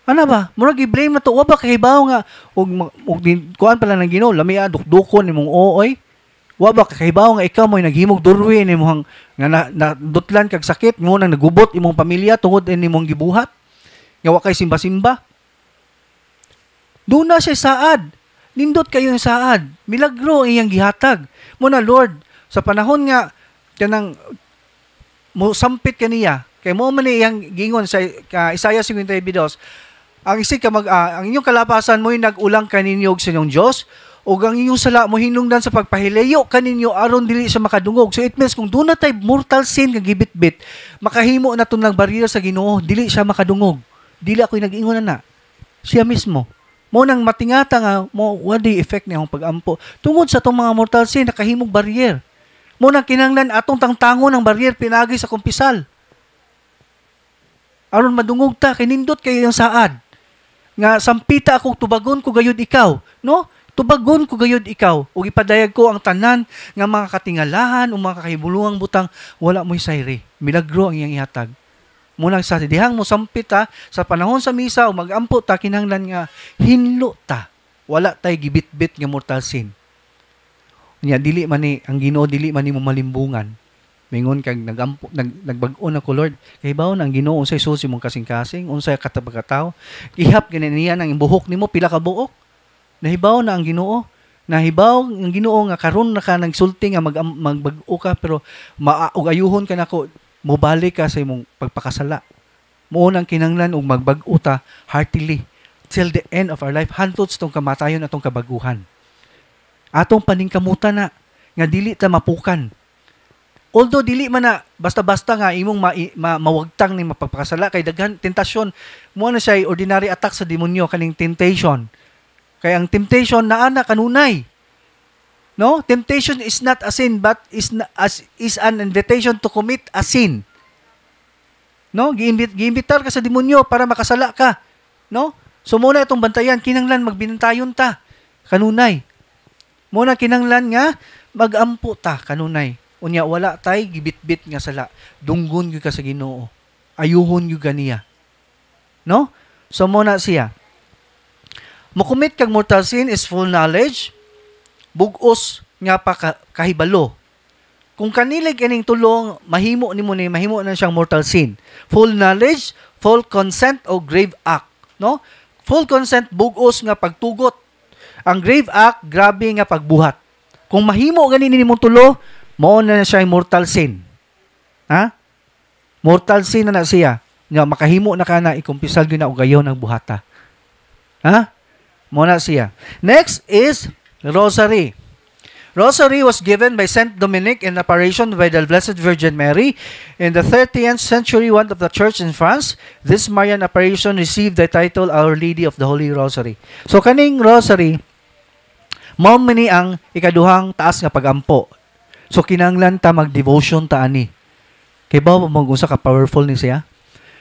Ano ba? Murag i-blame na to. Wa ba kahibaw nga og kuan pala ng Ginoo, lamia dukdukon nimong ooy. Wa ba kahibaw nga ikaw mo'y naghimog durwi nimong nga nadutlan kag sakit mo nang nagubot imong pamilya tungod nimong gibuhat. Nga wa kay simba-simba. Doon na siya saad. Nindot kayo ng saad. Milagro ang iyang gihatag. Muna Lord, sa panahon nga kanang mo sampit kaniya, kay mo man iyang gingon sa Isaiah 52, ang isig ka ang inyong kalapasan mo'y nag-ulang kaninyo sa inyong Diyos, o ang inyong sala mo hinungdan sa pagpahilayo kaninyo aron dili sa makadungog. So it means kung doon na tayo mortal sin kag gibit-bit, makahimo na itong barrier sa Ginoo, dili siya makadungog. Dili ako'y nag-ingon na. Siya mismo. Mo nang matingata nga, mo what the effect niya ang pag-ampo. Tungod sa itong mga mortal sin, nakahimog barrier. Muna kinanglan atong tangtangon ng barrier pinagi sa kumpisal. Aron madungog ta, kinindot kayo yung saad. Nga sampita akong tubagon ko gayud ikaw. No? Tubagon ko gayud ikaw. O ipadayag ko ang tanan nga mga katingalahan o mga kakibuluang butang wala mo'y sayri. Milagro ang iyang ihatag. Muna sa dihang mo sampita sa panahon sa misa o mag-ampo ta kinanglan nga hinlo ta. Wala tay gibit-bit nga mortal sin. Nya dili man ni ang Ginoo dili man nimo malimbungan. Mingon kag nagbag-o na ko Lord. Kay baon ang Ginoo unsay susi mong kasing-kasing, unsay katabagataw. Ihap gani niya nang buhok nimo pila ka buok. Nahibaw na ang Ginoo. Nahibaw ang Ginoo nga karon na ka nagsulti nga magbag-o ka pero og ayuhon ka nako mobalik ka sa imong pagpakasala. Mao nang kinanglan og magbag-o ta heartily till the end of our life hantod sa tong kamatayon atong kabaguhan. Atong paningkamutan na nga dili ta mapukan. Although dili man na basta-basta nga imong mawagtang ni mapagpakasala kay daghan tentasyon mo na siya ordinary attack sa demonyo kaning temptation. Kay ang temptation naa na kanunay. No? Temptation is not a sin but is an invitation to commit a sin. No? Giimbitar ka sa demonyo para makasala ka. No? So muna itong bantayan kinanglan magbinantayon ta kanunay. Muna kinanglan nga magampo ta kanunay. Unya wala tay gibit-bit nga sala. Dunggon gyud ka sa Ginoo. Ayuhon gyud kaniya. No? So muna siya. Makumit kag mortal sin is full knowledge. Bugos nga pa kahibalo. Kung kanilig ining tulong mahimo na siyang mortal sin. Full knowledge, full consent o grave act, no? Full consent bugos nga pagtugot. Ang grave act, grabe nga pagbuhat. Kung mahimo ganin nimong tulo, mao na siya mortal sin. Ha? Mortal sin na siya. Nga makahimo na kana ikumpisal gyud na og gayon ang buhata. Ha? Mao na siya. Next is rosary. Rosary was given by Saint Dominic in apparition by the Blessed Virgin Mary in the 30th century one of the church in France. This Marian apparition received the title Our Lady of the Holy Rosary. So kaning rosary mao man ni ang ikaduhang taas nga pagampo. So kinanglan ta mag-devotion ta ani. Kay ba mag-usa ka powerful ni siya?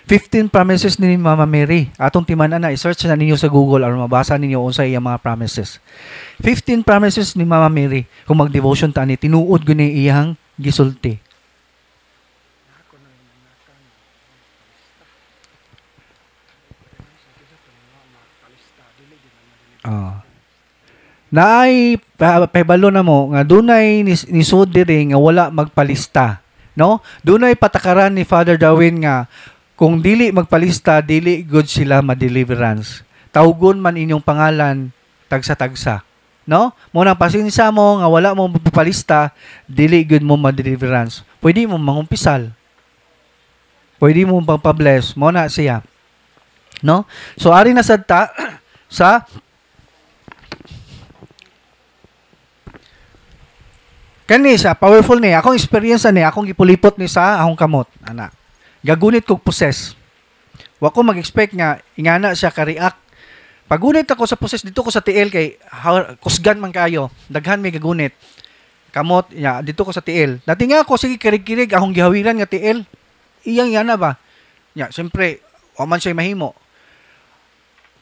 15 promises ni Mama Mary. Atong timan-an na i-search na ninyo sa Google aron mabasa ninyo unsay iyang mga promises. 15 promises ni Mama Mary kung mag-devotion ta ani tinuod gyud ni iyang gisulti. Naay pahibalo na mo nga dunay nisud diri nga wala magpalista, no? Dunay patakaran ni Father Darwin nga kung dili magpalista dili good sila ma-deliverance. Tawgon man inyong pangalan tagsa-tagsa, no? Mo nang pasensya mo nga wala mo magpalista, dili good mo ma-deliverance. Pwede mo mangumpisal. Pwede mo pagpa-bless, mo na siya. No? So ari na sadta sa kani siya, powerful ni. Akong experience ni, akong gipulipot ni sa akong kamot. Ana. Gagunit kog poses. Wa ko mag-expect nga ingana siya ka-react. Pagunit ako sa poses dito ko sa TL kay kusgan man kayo. Daghan may gagunit. Kamot, ya, dito ko sa TL. Dati nga ako sige kirig-kirig akong gihawiran nga TL. Iyang yana ba? Ya, siyempre, wa man siya mahimo.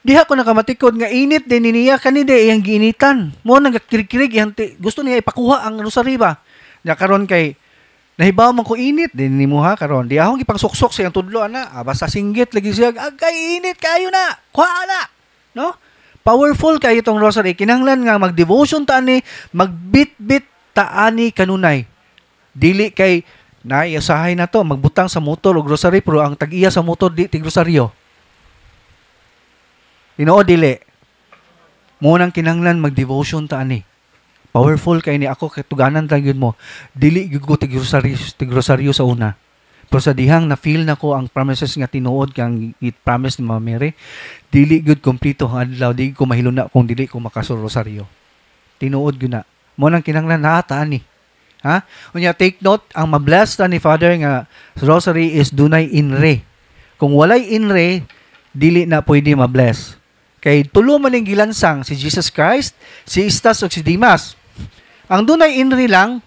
Diha ko nakamatikod nga init din niya kanide iyang giinitan. Mo nang kirig-kirig iyang gusto niya ipakuha ang rosary ba. Ya karon kay nahibaw man ko init din nimo ha karon. Di akong gipangsuksok sa iyang tudlo ana. Basta singgit lagi siya. Agay init kayo na. Kuha na. No? Powerful kay itong rosary. Kinahanglan nga mag-devotion ta ani, magbit-bit ta ani kanunay. Dili kay naiasahay na to magbutang sa motor og rosary pero ang tag-iya sa motor di tig rosaryo. Tinoo dili. Munang kinahanglan mag-devotion ta ani. Powerful kay ni ako katuganan ta gyud mo. Dili gyud ko tig rosaryo sa una. Pero sa dihang na feel nako ang promises nga tinuod kang i-promise ni Mama Mary, dili gyud kompleto ang adlaw, di ko mahiluna kung dili ko makaso-rosaryo. Tinuod gyud na. Munang kinahanglan na ta ani. Ha? Unya take note ang ma-bless ta ni Father nga rosary is dunay inre. Kung walay inre, dili na pwede ma-bless. Kay tulo man ning gilansang si Jesus Christ, si Estas ug si Dimas. Ang dunay inri lang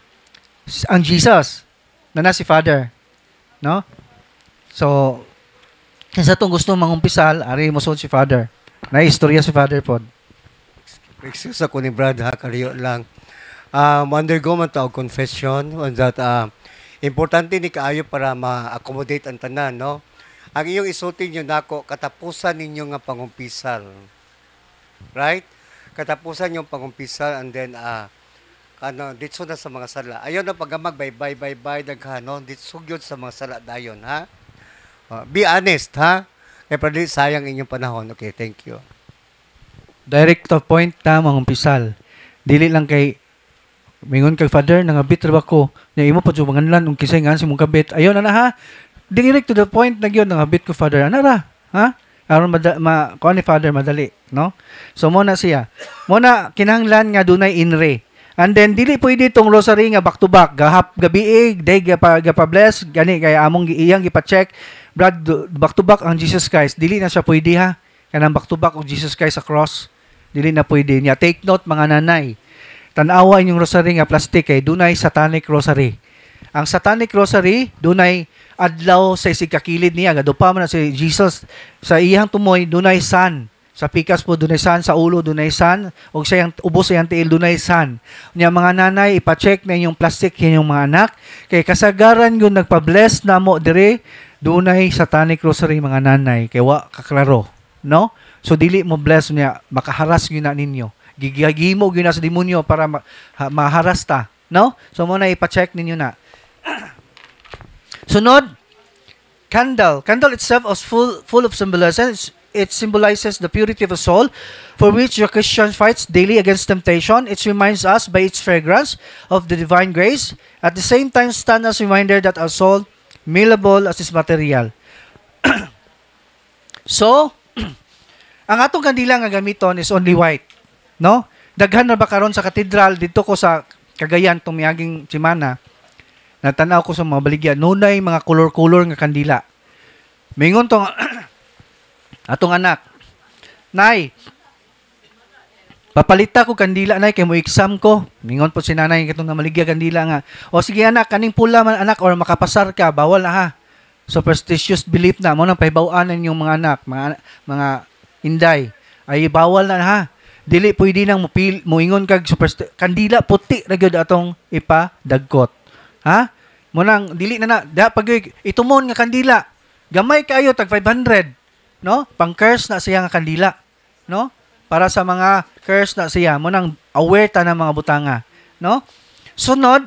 ang Jesus na si Father, no? So sa itong gusto mangumpisal, ari mo si Father. Na istorya si Father pod. Excuse ako ni Brad ha, kariyo lang. Undergo man tawag confession on that importante ni kaayo para ma-accommodate ang tanan, no? Ang iyong isulti nyo nako, katapusan ninyo nga pangumpisal. Right? Katapusan yung pangumpisal and then ditso na sa mga sala. Ayaw na pagamag bye daghan, ditso gyud sa mga sala dayon, ha? Be honest, ha? Kaya pwede sayang inyong panahon. Okay, thank you. Direct to point na mangumpisal. Dili lang kay mingon kay Father nangabit ra ba ko. Nya imo pa jud manganlan ug kisay nga si mong kabit. Ayaw na ha. Direct to the point na gyud nangabit ko Father. Ana ra, ha? Aron kuan ni Father madali, no? So mo na siya. Mo na kinahanglan nga dunay inre. And then dili pwede tong rosary nga back to back, gabi day gapa bless gani kay among iyang gipa-check. Brad, back to back ang Jesus Christ. Dili na siya pwede ha. Kanang back to back og Jesus Christ sa cross. Dili na pwede niya. Take note mga nanay. Tanawa inyong rosary nga plastic kay dunay satanic rosary. Ang satanic rosary dunay adlaw sa sikakilid niya gadupa man na si Jesus sa iyang tumoy dunay sun. Sa pikas po dunay sun, sa ulo dunay sun, og sa iyang ubos sa iyang tiil dunay sun. Nya mga nanay ipa-check na inyong plastic inyong mga anak kay kasagaran yun nagpa-bless namo dire dunay satanic rosary mga nanay kay wa kaklaro, no? So dili mo bless niya, makaharas gyud na ninyo. Gigihimo gyud na sa demonyo para maharas ta, no? So mo na ipa-check ninyo na. Sunod, candle. Candle itself is full of symbolism. It symbolizes the purity of the soul, for which the Christian fights daily against temptation. It reminds us by its fragrance of the divine grace. At the same time, stand as a reminder that our soul, malleable as is material. So, ang atong kandila nga gamiton is only white, no? Daghan na ba karon sa katedral dito ko sa Cagayan tong miaging semana. Natanaw ko sa mga baligya, nunay mga color-color nga kandila. Mingon tong atong anak, Nay, papalita ko kandila, Nay, kay mo exam ko. Mingon po si nanay katong namaligya kandila nga. O sige anak, kaning pula man anak or makapasar ka, bawal na ha. Superstitious belief na mo nang pahibaw-anan yung mga anak, mga inday. Ay bawal na ha. Dili pwede nang moingon kag kandila puti ra gyud atong ipadagkot. Ha? Mo nang dili na pag itumon nga kandila. Gamay kayo tag 500, no? Pang curse na siya nga kandila, no? Para sa mga curse na siya, mo nang aware ta ng mga butanga, no? Sunod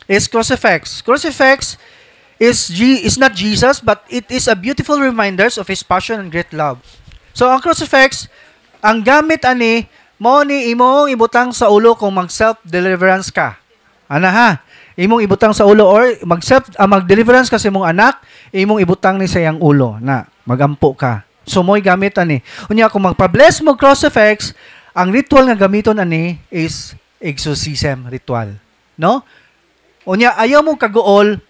is crucifix. Crucifix is not Jesus, but it is a beautiful reminders of His passion and great love. So, ang crucifix, ang gamit ani, mo ni imong ibutang sa ulo kung mag-self-deliverance ka. Ana ha? Imong ibutang sa ulo or mag-deliverance ka sa imong anak, imong ibutang ni sa iyang ulo na magampo ka. So, mo'y gamit ani. Unya, kung magpa-bless mo crucifix, ang ritual nga gamiton ani is exorcism ritual. No? Unya, ayaw mo kaguol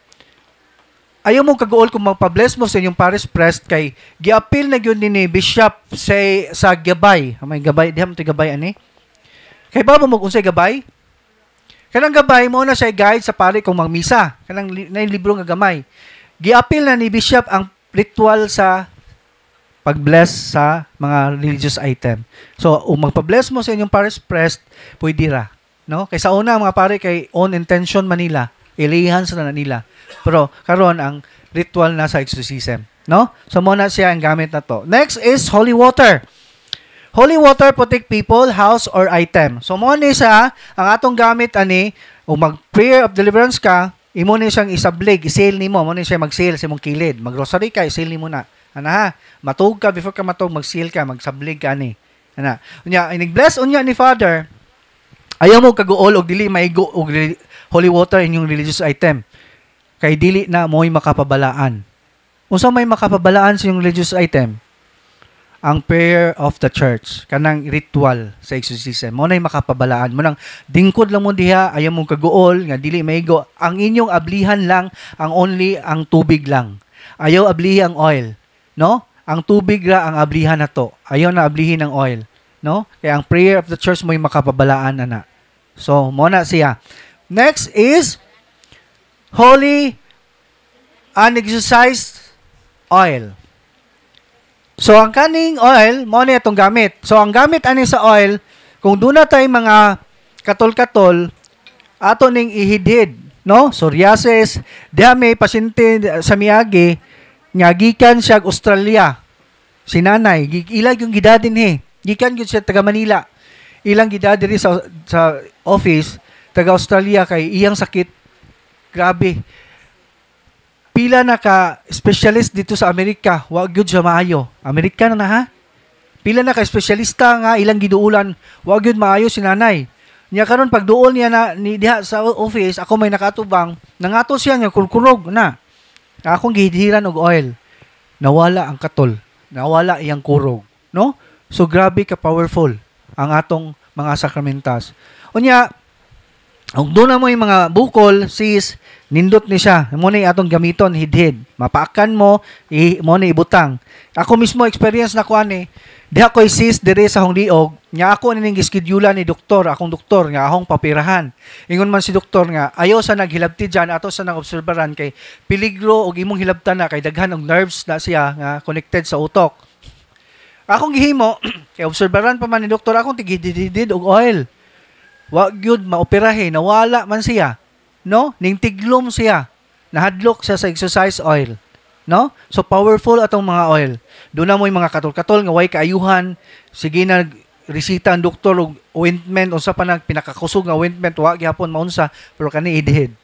kung magpa-bless mo sa inyong parish priest kay giapil na gyud ni bishop sa gabay. May gabay, diha mo gabay ani. Kay babo mo unsay gabay? Kanang gabay mo na siya guide sa pari kung magmisa. Kanang libro nga gamay. Giapil na ni bishop ang ritual sa pag-bless sa mga religious item. So, magpa-bless mo sa inyong parish priest, pwede ra. No? Kay sa una mga pare kay own intention manila, ilihan sa nila. Pero karon ang ritual na sa exorcism, no? So muna siya ang gamit na to. Next is holy water. Holy water protect people, house or item. So mo ni siya ang atong gamit ani o mag-prayer of deliverance ka, imo ni siyang isablig, i-seal nimo, mo ni siya mag-seal sa imong kilid. Mag-rosary ka, i-seal nimo na. Ana ha? Matug ka before ka matug, mag-seal ka, mag-sablig ka ani. Ana. Unya, inig-bless unya ni Father. Ayaw mo kaguol og dili maigo og holy water inyong religious item. Kay dili na mo'y makapabalaan. Unsa may makapabalaan sa inyong religious item? Ang prayer of the church, kanang ritual sa exorcism. Mo na'y makapabalaan. Mo nang dingkod lang mo diha, ayaw mo kaguol, nga dili maigo. Ang inyong ablihan lang, ang tubig lang. Ayaw ablihi ang oil. No? Ang tubig ra ang ablihan na to. Ayaw na ablihin ang oil. No? Kaya ang prayer of the church mo'y makapabalaan, ana. So, mo na siya. Next is holy unexorcised oil. So, ang kaning oil, mo na itong gamit. So, ang gamit ani sa oil, kung doon na tayo mga katol-katol, ato ning ihidid, no? Psoriasis, diha may pasyente sa Miyagi, nga gikan siya Australia. Si nanay, ilag yung gidadin gikan yun siya taga Manila. Ilang gidadin sa office, taga Australia kay iyang sakit. Grabe. Pila na ka specialist dito sa Amerika, wag gyud siya maayo. Amerika na ha? Pila na ka espesyalista nga ilang giduulan, wag gyud maayo si nanay. Nya karon pag duol niya na ni diha sa office, ako may nakatubang, nangato siya nga kulkurog na. Akong gihidiran og oil. Nawala ang katol. Nawala iyang kurog, no? So grabe ka powerful ang atong mga sakramentas. Unya, kung doon na mo yung mga bukol, sis, nindot ni siya. Mo na atong gamiton, hidhid. Mapaakan mo, mo na ibutang. Ako mismo, experience na ko ani, di ako sis, dire sa Hongliog, nga ako nining gischedulean ni doktor, akong doktor, nga akong papirahan. Ingon man si doktor nga, ayaw sa naghilabti dyan, ato sa nag-obserbaran, kay peligro o imong hilabtan na, kay daghan ng nerves na siya, nga connected sa utok. Akong gihimo, kay obserbaran pa man ni doktor, akong tigididid og oil. Wag gyud maoperahe, nawala man siya, no? Ning tiglom siya, nahadlok siya sa exercise oil, no? So powerful atong mga oil. Doon na mo yung mga katol-katol nga way kaayuhan, sige na resita ang doktor og ointment unsa pa nang pinakakusog nga ointment wa gyapon maunsa pero kani idhid,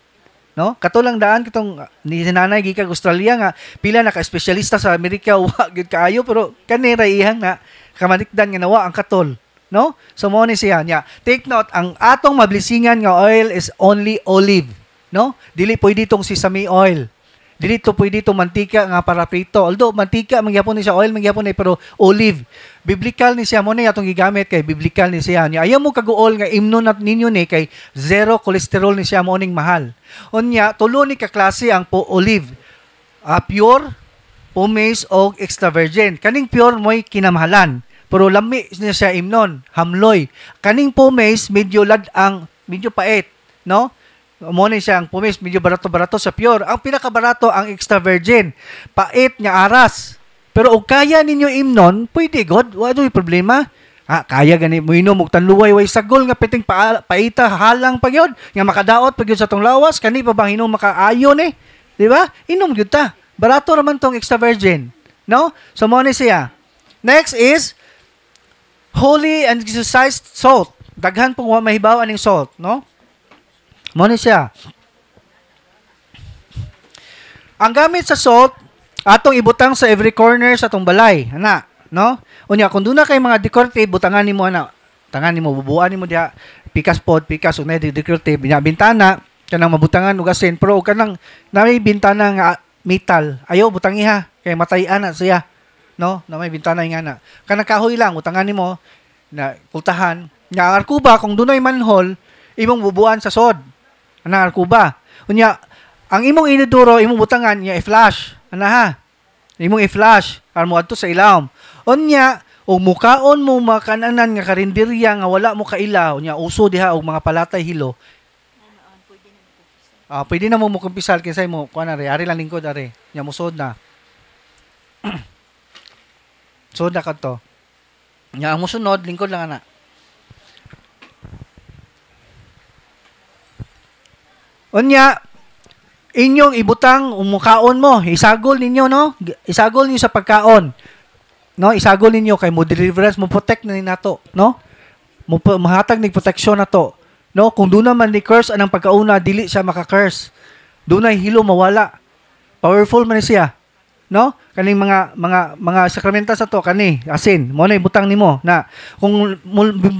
no? Katulang daan kitong ni nanay gikan Australia nga pila na ka espesyalista sa Amerika wa gyud kaayo pero kani ra iyang nga kamanikdan nga nawa ang katol. No? So, mo ni siya niya. Take note, ang atong mablisingan nga oil is only olive. No? Dili pwede itong sesame oil. Dili to pwede itong mantika nga para prito. Although, mantika, mangyapon ni siya, oil, mangyapon ni, pero olive. Biblical ni siya, mo ni atong gigamit kay biblical ni siya. Niya, ayaw mo kaguol nga imnon at ninyo ni kay zero cholesterol ni siya, mo ning mahal. Unya, tulo ni kaklase ang po olive. Pure, pumice, o extra virgin. Kaning pure mo'y kinamahalan. Pero lami niya siya imnon, hamloy. Kaning pumice, medyo medyo pait, no? Mo ni siya ang pumice, medyo barato-barato sa pure. Ang pinakabarato ang extra virgin. Pait niya aras. Pero og kaya ninyo imnon, pwede god, wala problema. Kaya gani mo inom og tanluway way sagol nga piting paita halang pa gyud nga makadaot pa gyud sa tong lawas, kani pa bang hinom makaayo ni? Di ba? Inom gyud ta. Barato raman tong extra virgin, no? So mo ni siya. Next is holy and exorcised salt. Daghan pong mahibaw aning salt, no? Mo ni siya. Ang gamit sa salt, atong ibutang sa every corner sa atong balay, ana, no? Unya kung doon na kay mga decorative, butangan nimo ana. Tangan nimo, bubuan nimo diha, pikas unay decorative, bintana, kanang mabutangan og asin, pero kanang na may bintana nga metal, ayo butangiha kay matayan na siya. No, na may bintana nga na. Kanang kahoy lang, utangan nimo na pultahan. Nga arkuba kung dunay manhole, imong bubuan sa sod. Ana arkuba. Unya, ang imong iniduro, imong butangan niya i-flash. Ana ha? Imong i-flash armo adto sa ilawom. Unya, og mukaon mo makananan nga karinderya nga wala mo kailaw, nya uso diha og mga palatay hilo. Pwede na mo kumpisal kinsay mo kuan ari lang lingkod ari. Nya musod na. So na kadto. Nya ang mosunod lingkod lang ana. Unya inyong ibutang umukaon mo, isagol ninyo no? Isagol niyo sa pagkaon. No, isagol ninyo kay mo deliverance mo protect na ni nato, no? Mo mahatag ning protection nato. No, kung doon naman ni curse anang pagkauna dili siya maka-curse. Doon ay hilo mawala. Powerful man siya. No? Kaning mga sakramenta sa to kani asin mo na ibutang nimo na kung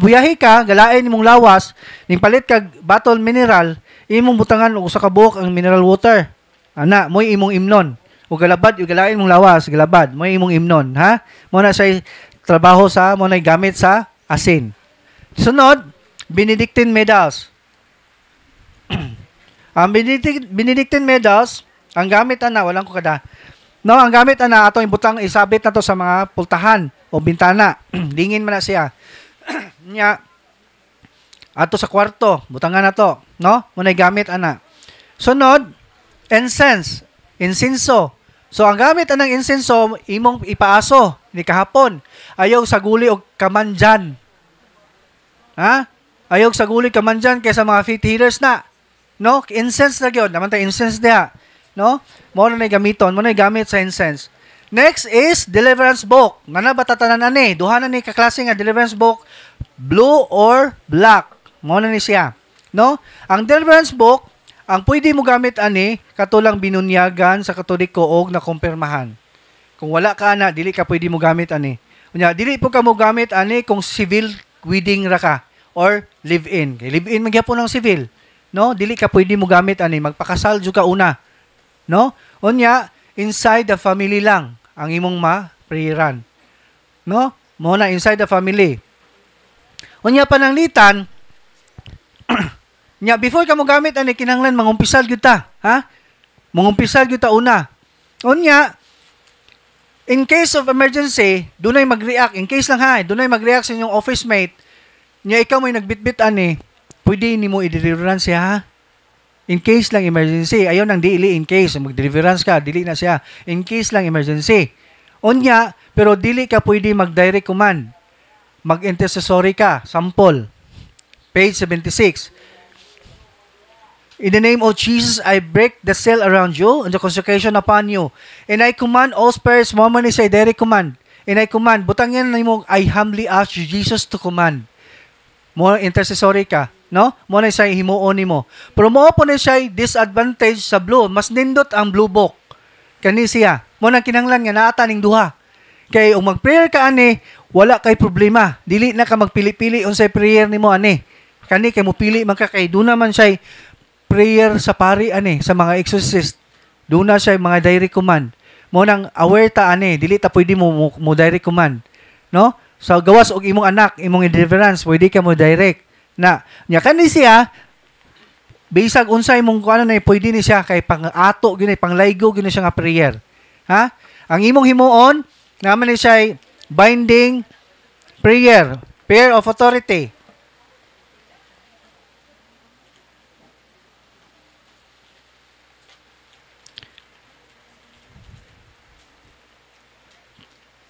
buyahe ka galain nimong lawas ning palit kag bottle mineral imong butangan og usa ka buok ang mineral water ana moy imong imnon ug galabad ug galain mong lawas galabad moy imong imnon ha mo na say trabaho sa mo na gamit sa asin. Sunod, Benedictine medals. Ang Benedictine medals ang gamit ana walang ko kada. No, ang gamit ana atong ibutang isabit na to sa mga pultahan o bintana. Dingin man na siya. Nya ato sa kwarto, butangan na to, no? Munay gamit ana. Sunod, Incense, insinso. So ang gamit anang insenso imong ipaaso ni kahapon. Ayaw sa guli og kamandyan. Ha? Ayaw sa guli kamandyan kaysa mga faith healers na. No? Incense na gyud, naman tay incense diha. No? Mo na gamiton, mo na gamit sa incense. Next is deliverance book. Nana batatanan ani, duha na ni kaklase nga deliverance book, blue or black. Mo na ni siya. No? Ang deliverance book ang pwede mo gamit ani katulang binunyagan sa Katoliko og nakumpirmahan. Kung wala ka na, dili ka pwede mo gamit ani. Unya, dili po ka mo gamit ani kung civil wedding ra ka or live-in. Kay live-in man gyapon ang civil, no? Dili ka pwede mo gamit ani, magpakasal jud ka una. No? Unya, inside the family lang ang imong ma-prayeran. No? Mo na inside the family. Unya pananglitan, nya before ka mo gamit ani kinahanglan mangumpisal gyud ta, ha? Mangumpisal gyud ta una. Unya, in case of emergency, dunay mag-react. In case lang ha, dunay mag-react sa inyong office mate. Nya ikaw may nagbitbit ani, pwede nimo i-deliverance siya, ha? In case lang emergency, ayaw nang dili in case mag-deliverance ka, dili na siya. In case lang emergency. Unya, pero dili ka pwede mag-direct command. Mag-intercessory ka, sample. Page 76. In the name of Jesus, I break the seal around you and the consecration upon you. And I command all spirits, mo man say direct command. And I command, butang yan na mo, I humbly ask you, Jesus, to command. Mo intercessory ka, no? Mo na say himuon nimo. Pero mo po na siya disadvantage sa blue. Mas nindot ang blue book. Kani siya. Mo na kinanglan nga naata ning duha. Kay ug mag-prayer ka ani, wala kay problema. Dili na ka magpili-pili unsay prayer nimo ani. Kani kay mo pili man ka kay duna man siya prayer sa pari ani sa mga exorcist. Doon na siya mga direct command. Mo nang aware ta ani, dili ta pwede mo direct command. No? So gawas og imong anak, imong deliverance, pwede ka mo direct. Na nya kani siya bisag unsay imong kuno na pwede ni siya kay pang-ato gyud panglaygo gyud siya nga prayer. Ha? Ang imong himuon naman ni siya binding prayer, prayer of authority.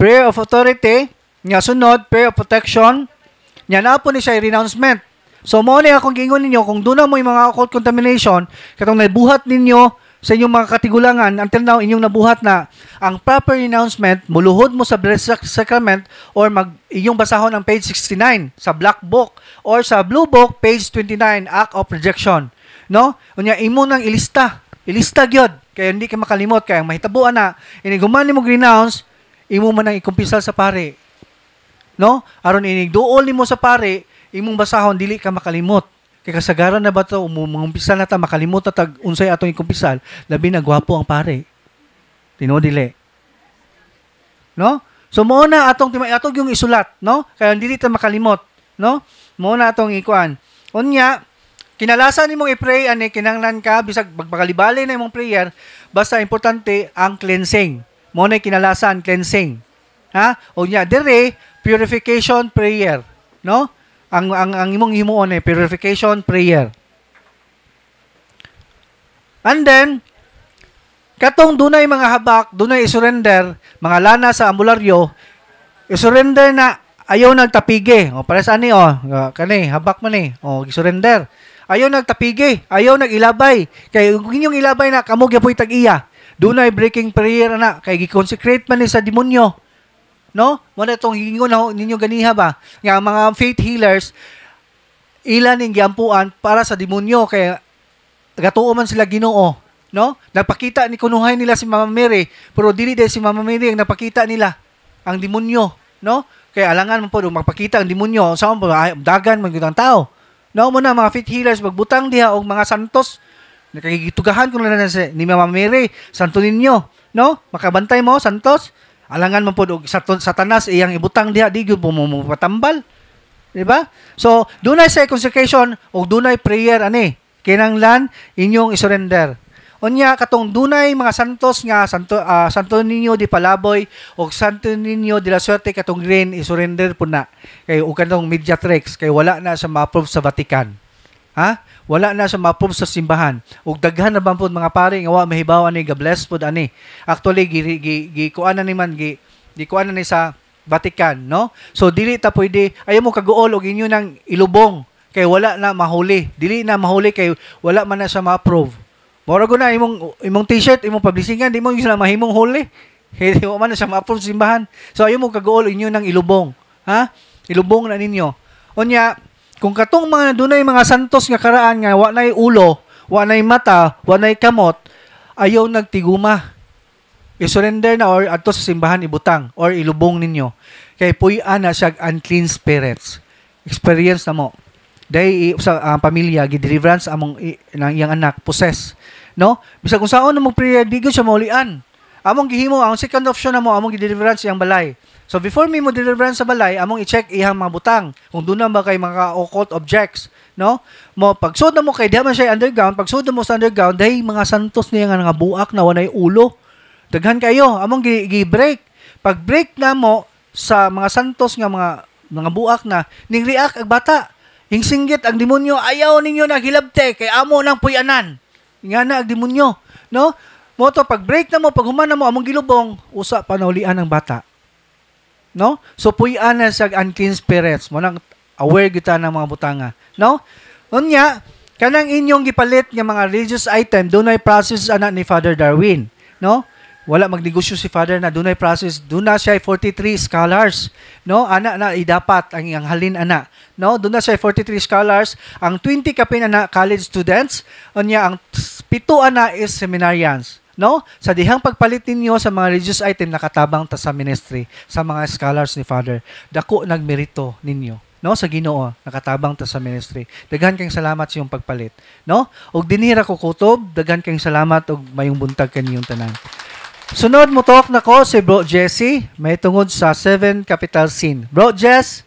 Prayer of authority, nga sunod, prayer of protection, nga na po ni siya renouncement. So, mo na akong gingon ninyo, kung doon na mo yung mga occult contamination, katong nabuhat ninyo sa inyong mga katigulangan, until now, inyong nabuhat na, ang proper renouncement, muluhod mo sa blessed sacrament, or inyong basahon ang page 69, sa black book, or sa blue book, page 29, act of rejection. No? Unya, imo nang ilista gyud, kaya hindi ka makalimot, kaya mahitabuan na, iniguman ni mo renounce, imo man ang ikumpisal sa pare. No? Aron inigduol nimo sa pare, imong basahon dili ka makalimot. Kay kasagaran na ba to umumpisal na ta makalimot na tag unsay atong ikumpisal, labi na gwapo ang pare. Tinuod dili. No? So mo na atong atong yung isulat, no? Kaya dili ta makalimot, no? Mo na atong ikuan. Unya, kinalasan nimong i-pray ani kinahanglan ka bisag magpakalibali na imong prayer, basta importante ang cleansing. Mo na kinalasan, cleansing. Ha? O nya, dire, purification prayer. No? Ang imong himuon purification prayer. And then, katong dunay mga habak, dunay isurrender, mga lana sa ambularyo, isurrender na, ayaw nagtapige. O, para saan ni, kani, habak man o, isurrender. Ayaw nagtapige, ayaw nagilabay. Kaya, kung inyong ilabay na, kamog yapoy tag-iya. Dunay breaking prayer na kay gi-consecrate man ni sa demonyo. No? Mo na itong hingon ninyo ganiha ba? Nga mga faith healers ilan ning giampuan para sa demonyo kay gatuo man sila Ginoo, no? Nagpakita ni kunuhay nila si Mama Mary, pero dili dahil si Mama Mary ang napakita nila ang demonyo, no? Kaya alangan man po magpakita ang demonyo sa dagan man gyud ang tao. No mo na mga faith healers magbutang diha og mga santos. Nakagitugahan ko na ni Mama Mary, santo ninyo, no? Makabantay mo, santos. Alangan man po, satanas, iyang ibutang diha, di yun patambal. Diba? So, dunay sa consecration, o dunay prayer, kinanglan, inyong isurrender. Unya, katong dunay mga santos nga, santo ninyo di Palaboy, o santo ninyo di La Suerte, katong green, isurrender po na. Kaya, o katong Mediatrix, kaya wala na sa ma-approve sa Vatican. Ha? Wala na siya ma-approve sa simbahan. Ug daghan na ba po mga pare nga wa mahibaw ani ga bless pud ani. Actually kuan na ni man kuan na ni sa Vatican, no? So dili ta pwede ayo mo kaguol og inyo nang ilubong kay wala na mahuli. Dili na mahuli kay wala man na siya ma-approve. Mora na imong t-shirt, imong publishingan, di mo sila mahimong huli. Kay di mo man na siya ma-approve sa simbahan. So ayo mo kaguol inyo nang ilubong. Ha? Ilubong na ninyo. Unya, kung katong mga dunay mga santos nga karaan nga wa nay ulo, wa nay mata, wa nay kamot, ayaw nagtiguma. I-surrender na or adto sa simbahan ibutang or ilubong ninyo. Kay puy-an na siya unclean spirits. Experience na mo. Dahil sa pamilya gi-deliverance among nang iyang anak possess, no? Bisag kung saon mo prayer di gyud siya maulian. Among gihimo ang second option na mo among gi-deliverance iyang balay. So before mo deliverance sa balay, among i-check ihang mga butang. Kung doon na ba kay mga occult objects, no? Mo pagsud na mo kay diha man siya underground, pagsud mo sa underground, dahil mga santos niya nga buak na walay ulo. Daghan kayo, among gi-break. Pag break na mo sa mga santos nga mga buak na, ning react ang bata. Hing singgit ang demonyo, ayaw ninyo naghilabte kay amo nang puyanan. Nga na ang demonyo, no? Mo to pag break na mo, pag human na mo among gilubong, usa panaulian ang bata. No? So puy-an na sa unclean spirits. Mo nang aware kita ng mga butanga. No? Unya, kanang inyong gipalit nga mga religious item, dunay process ana ni Father Darwin. No? Wala magnegosyo si Father na dunay process. Duna siya 43 scholars. No? Ana na idapat ang iyang halin ana. No? Duna siya 43 scholars. Ang 20 kapin ana college students. Unya, ang 7 ana is seminarians. No? Sa dihang pagpalit ninyo sa mga religious item nakatabang ta sa ministry sa mga scholars ni Father. Dako nagmerito ninyo, no? Sa Ginoo nakatabang ta sa ministry. Daghan kayong salamat sa iyong pagpalit, no? Og dinhira ko kutob, daghan kayong salamat og mayong buntag kaniyong tanan. Sunod mo talk nako si Bro Jesse, may tungod sa 7 capital sin. Bro Jess,